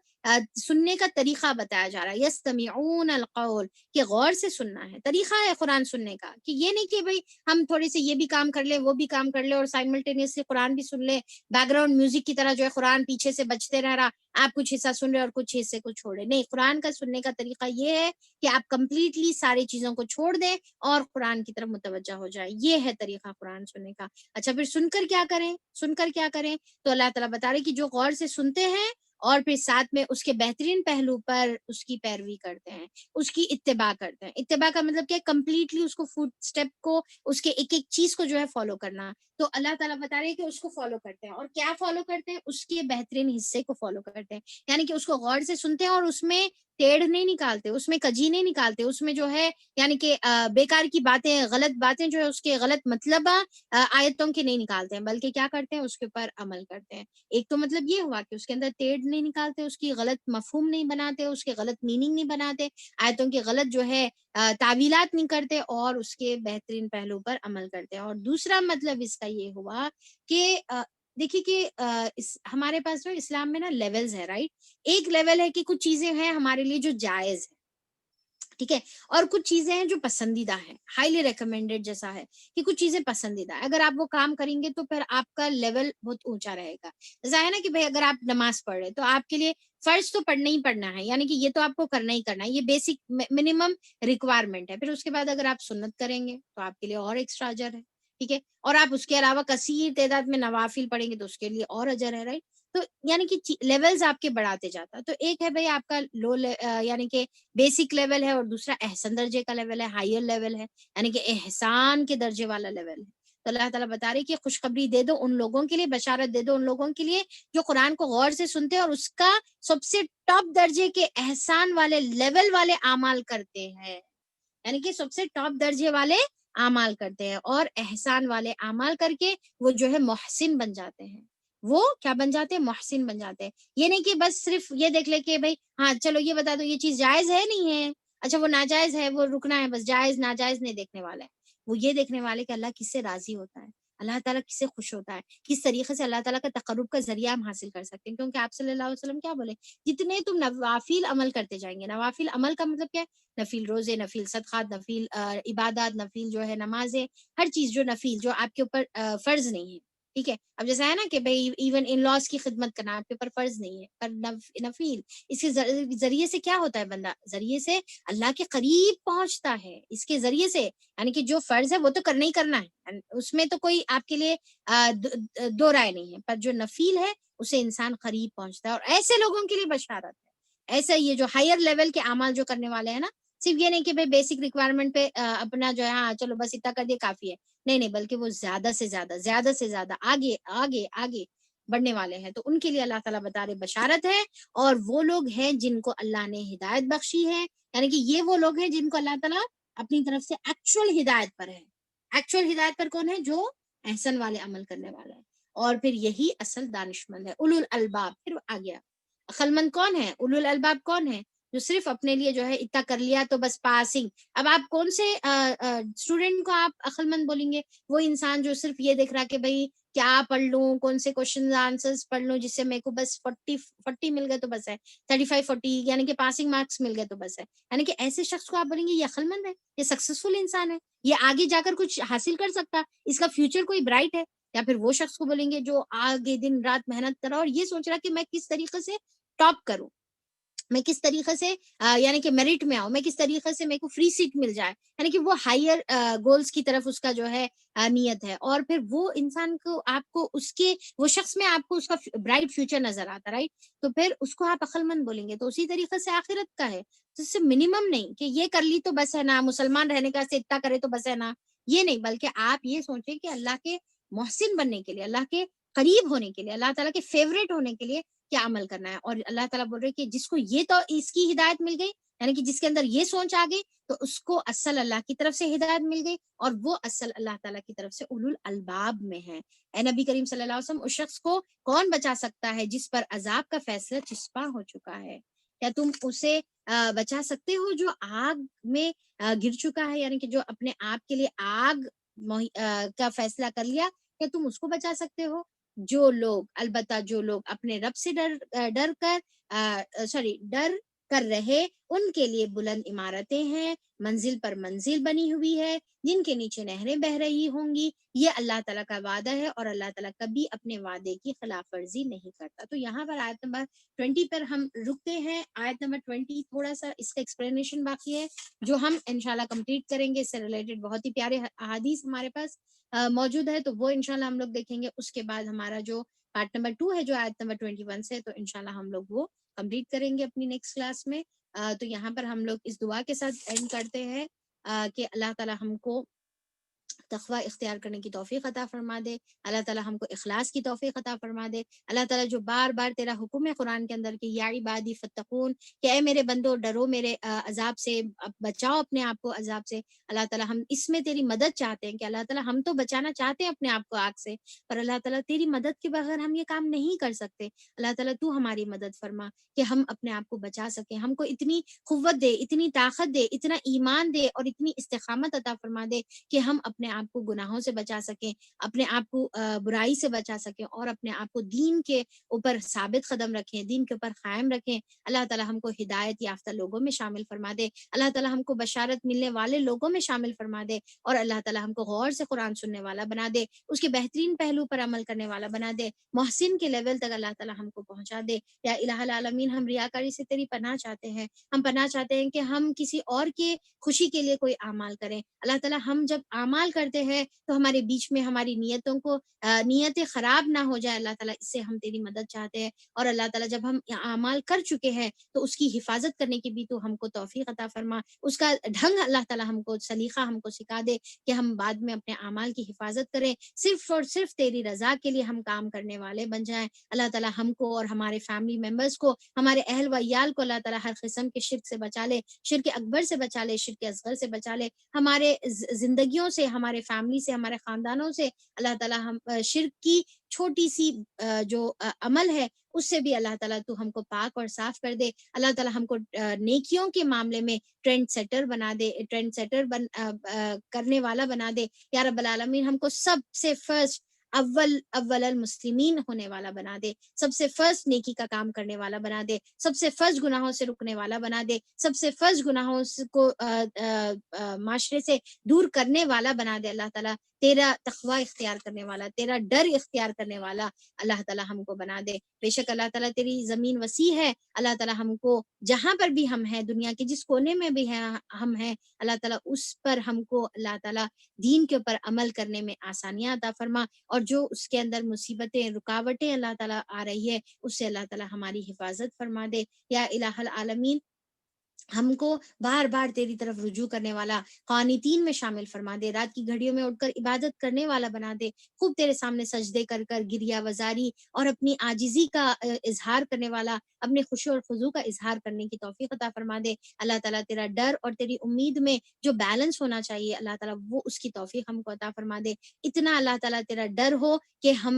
سننے کا طریقہ بتایا جا رہا ہے، یستمعون القول، کہ غور سے سننا ہے، طریقہ ہے قرآن سننے کا، کہ یہ نہیں کہ بھئی ہم تھوڑے سے یہ بھی کام کر لیں وہ بھی کام کر لیں اور سائملٹینیسلی قرآن بھی سن لیں، بیک گراؤنڈ میوزک کی طرح جو ہے قرآن پیچھے سے بجتے رہ رہا، آپ کچھ حصہ سن رہے اور کچھ حصے کو چھوڑ رہے۔ نہیں، قرآن کا سننے کا طریقہ یہ ہے کہ آپ کمپلیٹلی ساری چیزوں کو چھوڑ دیں اور قرآن کی طرف متوجہ ہو جائیں، یہ ہے طریقہ قرآن سننے کا۔ اچھا پھر سن کر کیا کریں؟ سن کر کیا کریں؟ تو اللہ تعالیٰ بتا رہے کہ جو غور سے سنتے ہیں اور پھر ساتھ میں اس کے بہترین پہلو پر اس کی پیروی کرتے ہیں، اس کی اتباع کرتے ہیں۔ اتباع کا مطلب کیا؟ کمپلیٹلی اس کو فوٹ سٹیپ کو، اس کے ایک ایک چیز کو جو ہے فالو کرنا۔ تو اللہ تعالیٰ بتا رہے ہیں کہ اس کو فالو کرتے ہیں، اور کیا فالو کرتے ہیں؟ اس کے بہترین حصے کو فالو کرتے ہیں، یعنی کہ اس کو غور سے سنتے ہیں اور اس میں ٹیڑھ نہیں نکالتے، اس میں کجی نہیں نکالتے، اس میں جو ہے یعنی کہ بیکار کی باتیں، غلط باتیں جو ہے اس کے غلط مطلب آیتوں کے نہیں نکالتے ہیں، بلکہ کیا کرتے ہیں؟ اس کے اوپر عمل کرتے ہیں۔ ایک تو مطلب یہ ہوا کہ اس کے اندر ٹیڑھ نہیں نکالتے، اس کی غلط مفہوم نہیں بناتے، اس کے غلط میننگ نہیں بناتے، آیتوں کے غلط جو ہے تعویلات نہیں کرتے، اور اس کے بہترین پہلو پر عمل کرتے ہیں۔ اور دوسرا مطلب اس کا یہ ہوا کہ دیکھیے کہ ہمارے پاس جو اسلام میں نا لیولز ہے، رائٹ؟ ایک لیول ہے کہ کچھ چیزیں ہیں ہمارے لیے جو جائز ہے، ٹھیک ہے، اور کچھ چیزیں ہیں جو پسندیدہ ہیں، ہائیلی ریکمینڈیڈ جیسا ہے کہ کچھ چیزیں پسندیدہ ہے، اگر آپ وہ کام کریں گے تو پھر آپ کا لیول بہت اونچا رہے گا۔ جیسا ہے نا کہ بھائی اگر آپ نماز پڑھ رہے تو آپ کے لیے فرض تو پڑھنا ہی پڑھنا ہے، یعنی کہ یہ تو آپ کو کرنا ہی کرنا ہے، یہ بیسک منیمم ریکوائرمنٹ ہے۔ پھر اس کے بعد اگر آپ سنت کریں گے تو آپ کے لیے اور ایکسٹرا اجر ہے، ٹھیک ہے، اور آپ اس کے علاوہ کثیر تعداد میں نوافل پڑھیں گے تو اس کے لیے اور اجر ہے، رائٹ؟ تو یعنی کہ لیولز آپ کے بڑھاتے جاتا ہے۔ تو ایک ہے بھائی آپ کا یعنی کہ بیسک لیول ہے، اور دوسرا احسن درجے کا لیول ہے، ہائر لیول ہے، یعنی کہ احسان کے درجے والا لیول ہے۔ تو اللہ تعالیٰ بتا رہے کہ خوشخبری دے دو ان لوگوں کے لیے، بشارت دے دو ان لوگوں کے لیے جو قرآن کو غور سے سنتے ہیں اور اس کا سب سے ٹاپ درجے کے احسان والے لیول والے اعمال کرتے ہیں، یعنی کہ سب سے ٹاپ درجے والے اعمال کرتے ہیں، اور احسان والے اعمال کر کے وہ جو ہے محسن بن جاتے ہیں، وہ کیا بن جاتے ہیں؟ محسن بن جاتے ہیں. یہ نہیں کہ بس صرف یہ دیکھ لے کہ بھائی ہاں چلو یہ بتا دو یہ چیز جائز ہے نہیں ہے، اچھا وہ ناجائز ہے وہ رکنا ہے، بس جائز ناجائز نہیں دیکھنے والا ہے. وہ یہ دیکھنے والے کہ اللہ کس سے راضی ہوتا ہے، اللہ تعالیٰ کس سے خوش ہوتا ہے، کس طریقے سے اللہ تعالیٰ کا تقرب کا ذریعہ ہم حاصل کر سکتے ہیں. کیونکہ آپ صلی اللہ علیہ وسلم کیا بولے، جتنے تم نوافل عمل کرتے جائیں گے. نوافل عمل کا مطلب کیا ہے؟ نفیل روزے، نفیل صدقات، نفیل عبادات، نفیل جو ہے نمازیں، ہر چیز جو نفیل جو آپ کے اوپر فرض نہیں ہے. ٹھیک ہے. اب جیسا ہے نا کہ بھائی ایون ان لاس کی خدمت کرنا آپ کے اوپر فرض نہیں ہے، پر نفیل اس کے ذریعے سے کیا ہوتا ہے، بندہ ذریعے سے اللہ کے قریب پہنچتا ہے. اس کے ذریعے سے یعنی کہ جو فرض ہے وہ تو کرنا ہی کرنا ہے، اس میں تو کوئی آپ کے لیے دو رائے نہیں ہے، پر جو نفیل ہے اسے انسان قریب پہنچتا ہے. اور ایسے لوگوں کے لیے بشارت ہے، ایسا یہ جو ہائر لیول کے اعمال جو کرنے والے ہیں نا، صرف یہ نہیں کہ بھائی بیسک ریکوائرمنٹ پہ اپنا جو ہے ہاں چلو بس اتنا کر دیا کافی ہے، نہیں نہیں، بلکہ وہ زیادہ سے زیادہ آگے آگے آگے بڑھنے والے ہیں. تو ان کے لیے اللہ تعالیٰ بتا رہے بشارت ہے. اور وہ لوگ ہیں جن کو اللہ نے ہدایت بخشی ہے، یعنی کہ یہ وہ لوگ ہیں جن کو اللہ تعالیٰ اپنی طرف سے ایکچوئل ہدایت پر ہے. ایکچوئل ہدایت پر کون ہے؟ جو احسن والے عمل کرنے والا ہے. اور پھر یہی اصل دانشمند ہے، اولو الالباب. پھر آ گیا عقل مند کون ہے، اولو الالباب کون ہے؟ جو صرف اپنے لیے جو ہے اتنا کر لیا تو بس پاسنگ. اب آپ کون سے اسٹوڈنٹ کو آپ عقل مند بولیں گے؟ وہ انسان جو صرف یہ دیکھ رہا کہ بھائی کیا پڑھ لوں، کون سے کوشچن آنسرز پڑھ لوں جس سے میرے کو بس 40 مل گئے تو بس ہے، 35-40 یعنی کہ پاسنگ مارکس مل گئے تو بس ہے. یعنی کہ ایسے شخص کو آپ بولیں گے یہ عقل مند ہے، یہ سکسیسفل انسان ہے، یہ آگے جا کر کچھ حاصل کر سکتا، اس کا فیوچر کوئی برائٹ ہے. یا پھر وہ شخص کو بولیں گے جو آگے دن رات محنت کر رہا اور یہ سوچ رہا کہ میں کس طریقے سے ٹاپ کروں، میں کس طریقے سے یعنی کہ میرٹ میں آؤں، میں کس طریقے سے میرے کو فری سیٹ مل جائے، یعنی کہ وہ ہائر گولز کی طرف اس کا جو ہے نیت ہے. اور پھر وہ انسان کو آپ کو اس کے وہ شخص میں آپ کو اس کا برائٹ فیوچر نظر آتا، رائٹ؟ تو پھر اس کو آپ عقل مند بولیں گے. تو اسی طریقے سے آخرت کا ہے، جس سے منیمم نہیں کہ یہ کر لی تو بس ہے نا، مسلمان رہنے کا سے اتنا کرے تو بس ہے نا، یہ نہیں، بلکہ آپ یہ سوچیں کہ اللہ کے محسن بننے کے لیے، اللہ کے قریب ہونے کے لیے، اللہ تعالیٰ کے فیوریٹ ہونے کے لیے کیا عمل کرنا ہے. اور اللہ تعالیٰ بول رہے کہ جس کو یہ تو اس کی ہدایت مل گئی، یعنی کہ جس کے اندر یہ سوچ آ گئی، تو اس کو اصل اللہ کی طرف سے ہدایت مل گئی، اور وہ اصل اللہ تعالیٰ کی طرف سے اولو الالباب میں ہے. اے نبی کریم صلی اللہ علیہ وسلم، اس شخص کو کون بچا سکتا ہے جس پر عذاب کا فیصلہ چسپاں ہو چکا ہے؟ کیا تم اسے بچا سکتے ہو جو آگ میں گر چکا ہے، یعنی کہ جو اپنے آپ کے لیے آگ کا فیصلہ کر لیا، کیا تم اس کو بچا سکتے ہو؟ جو لوگ، البتہ جو لوگ اپنے رب سے ڈر کر رہے، ان کے لیے بلند عمارتیں ہیں، منزل پر منزل بنی ہوئی ہے، جن کے نیچے نہریں بہ رہی ہوں گی. یہ اللہ تعالیٰ کا وعدہ ہے، اور اللہ تعالیٰ کبھی اپنے وعدے کی خلاف ورزی نہیں کرتا. تو یہاں پر آیت نمبر 20 پر ہم رکتے ہیں. آیت نمبر 20 تھوڑا سا اس کا ایکسپلینیشن باقی ہے جو ہم انشاءاللہ کمپلیٹ کریں گے. اس سے ریلیٹڈ بہت ہی پیارے احادیث ہمارے پاس موجود ہے، تو وہ انشاءاللہ ہم لوگ دیکھیں گے. اس کے بعد ہمارا جو پارٹ نمبر 2 ہے جو آیت نمبر 21 سے، تو انشاءاللہ ہم لوگ وہ کمپلیٹ کریں گے اپنی نیکسٹ کلاس میں. تو یہاں پر ہم لوگ اس دعا کے ساتھ اینڈ کرتے ہیں کہ اللہ تعالیٰ ہم کو تقوی اختیار کرنے کی توفیق عطا فرما دے، اللہ تعالیٰ ہم کو اخلاص کی توفیق عطا فرما دے. اللہ تعالیٰ جو بار بار تیرا حکم ہے قرآن کے اندر کہ یا عبادی فتقون، کہ اے میرے بندو ڈرو میرے عذاب سے، بچاؤ اپنے آپ کو عذاب سے. اللہ تعالیٰ ہم اس میں تیری مدد چاہتے ہیں کہ اللہ تعالیٰ ہم تو بچانا چاہتے ہیں اپنے آپ کو آگ سے، پر اللہ تعالیٰ تیری مدد کے بغیر ہم یہ کام نہیں کر سکتے. اللہ تعالیٰ تو ہماری مدد فرما کہ ہم اپنے آپ کو بچا سکیں، ہم کو اتنی قوت دے، اتنی طاقت دے، اتنا ایمان دے اور اتنی استقامت عطا فرما دے کہ ہم اپنے آپ کو گناہوں سے بچا سکیں، اپنے آپ کو برائی سے بچا سکیں، اور اپنے آپ کو دین کے اوپر ثابت قدم رکھیں، دین کے اوپر قائم رکھیں. اللہ تعالیٰ ہم کو ہدایت یافتہ لوگوں میں شامل فرما دے، اللہ تعالیٰ ہم کو بشارت ملنے والے لوگوں میں شامل فرما دے، اور اللہ تعالیٰ ہم کو غور سے قرآن سننے والا بنا دے، اس کے بہترین پہلو پر عمل کرنے والا بنا دے، محسن کے لیول تک اللہ تعالیٰ ہم کو پہنچا دے. یا الہ العالمین، ہم ریاکاری سے تیری پناہ چاہتے ہیں، ہم پناہ چاہتے ہیں کہ ہم کسی اور کے خوشی کے لیے کوئی اعمال کریں. اللہ تعالیٰ ہم جب اعمال کرتے ہیں تو ہمارے بیچ میں ہماری نیتوں کو نیتیں خراب نہ ہو جائے. اللہ تعالیٰ اس سے ہم تیری مدد چاہتے ہیں. اور اللہ تعالیٰ جب ہم اعمال کر چکے ہیں تو اس کی حفاظت کرنے کی بھی تو ہم کو توفیق عطا فرما، اس کا ڈھنگ اللہ تعالیٰ ہم کو، سلیقہ ہم کو سکھا دے کہ ہم بعد میں اپنے اعمال کی حفاظت کریں، صرف اور صرف تیری رضا کے لیے ہم کام کرنے والے بن جائیں. اللہ تعالیٰ ہم کو اور ہمارے فیملی ممبرس کو، ہمارے اہل و عیال کو اللہ تعالیٰ ہر قسم کے شرک سے بچا لے، شرک اکبر سے بچا لے، شرک اصغر سے بچا لے، ہمارے زندگیوں سے ہمارے ہمارے فیملی سے، ہمارے خاندانوں سے اللہ تعالیٰ ہم شرک کی چھوٹی سی جو عمل ہے اس سے بھی اللہ تعالیٰ تو ہم کو پاک اور صاف کر دے. اللہ تعالیٰ ہم کو نیکیوں کے معاملے میں ٹرینڈ سیٹر بنا دے، ٹرینڈ سیٹر کرنے والا بنا دے. یا رب العالمین ہم کو سب سے فرسٹ اول المسلمین ہونے والا بنا دے، سب سے فرسٹ نیکی کا کام کرنے والا بنا دے، سب سے فرسٹ گناہوں سے رکنے والا بنا دے، سب سے فرسٹ گناہوں کو معاشرے سے دور کرنے والا بنا دے. اللہ تعالیٰ تیرا تقوی اختیار کرنے والا، تیرا ڈر اختیار کرنے والا اللہ تعالیٰ ہم کو بنا دے. بے شک اللہ تعالیٰ تیری زمین وسیع ہے، اللہ تعالیٰ ہم کو جہاں پر بھی ہم ہیں، دنیا کے جس کونے میں بھی ہم ہیں، اللہ تعالیٰ اس پر ہم کو اللہ تعالیٰ دین کے اوپر عمل کرنے میں آسانیاں عطا فرما، اور جو اس کے اندر مصیبتیں رکاوٹیں اللہ تعالیٰ آ رہی ہے اس سے اللہ تعالیٰ ہماری حفاظت فرما دے. یا الہ العالمین ہم کو بار بار تیری طرف رجوع کرنے والا قانتین میں شامل فرما دے، رات کی گھڑیوں میں اٹھ کر عبادت کرنے والا بنا دے، خوب تیرے سامنے سجدے کر کر گریہ وزاری اور اپنی عاجزی کا اظہار کرنے والا، اپنے خشوع اور خضوع کا اظہار کرنے کی توفیق عطا فرما دے. اللہ تعالیٰ تیرا ڈر اور تیری امید میں جو بیلنس ہونا چاہیے اللہ تعالیٰ وہ اس کی توفیق ہم کو عطا فرما دے. اتنا اللہ تعالیٰ تیرا ڈر ہو کہ ہم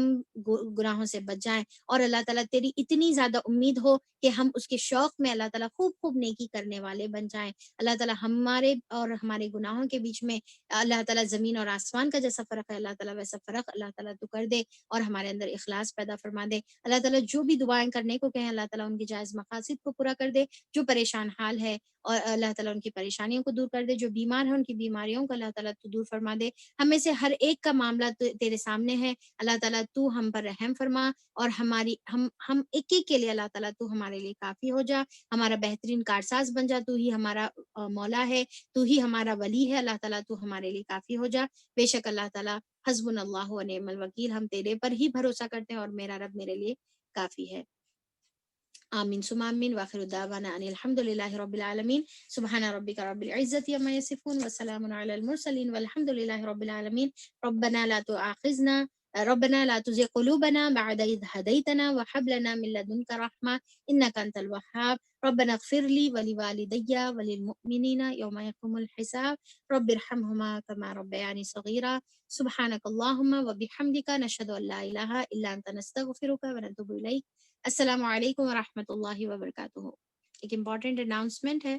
گناہوں سے بچ جائیں، اور اللہ تعالیٰ تیری اتنی زیادہ امید ہو کہ ہم اس کے شوق میں اللہ تعالیٰ خوب خوب نیکی کرنے والے بن جائیں. اللہ تعالیٰ ہمارے اور ہمارے گناہوں کے بیچ میں اللہ تعالیٰ زمین اور آسمان کا جیسا فرق ہے اللہ تعالیٰ ویسا فرق اللہ تعالیٰ تو کر دے، اور ہمارے اندر اخلاص پیدا فرما دے. اللہ تعالیٰ جو بھی دعائیں کرنے کو کہیں اللہ تعالیٰ ان کی جائز مقاصد کو پورا کر دے، جو پریشان حال ہے اور اللہ تعالیٰ ان کی پریشانیوں کو دور کر دے، جو بیمار ہیں ان کی بیماریوں کو اللہ تعالیٰ تو دور فرما دے. ہمیں سے ہر ایک کا معاملہ تیرے سامنے ہے اللہ تعالیٰ، تو ہم پر رحم فرما، اور ہم ایک ایک کے لیے اللہ تعالیٰ تو ہمارے لیے کافی ہو جا، ہمارا بہترین کارساز بن جا. تو ہی ہمارا مولا ہے، تو ہی ہمارا ولی ہے اللہ تعالیٰ، تو ہمارے لیے کافی ہو جا. بے شک اللہ تعالیٰ حسبنا اللہ و نعم الوکیل، ہم تیرے پر ہی بھروسہ کرتے ہیں اور میرا رب میرے لیے کافی ہے. آمین ثم آمین. واخر دعوانا ان الحمد للہ رب العالمین. سبحان ربک رب العزة عما یصفون وسلام علی المرسلین والحمد للہ رب العالمین. ربنا لا تزغ قلوبنا بعد إذ هديتنا وهب لنا من لدنك رحمة إنك أنت الوهاب. ربنا اغفر لي ولوالدي وللمؤمنين يوم يقوم الحساب. رب ارحمهما كما ربياني صغيرا. سبحانك اللهم وبحمدك نشهد أن لا إله إلا أنت نستغفرك ونتوب إليك. السلام علیکم ورحمۃ اللہ وبرکاتہ. ایک امپورٹنٹ اناؤنسمنٹ ہے،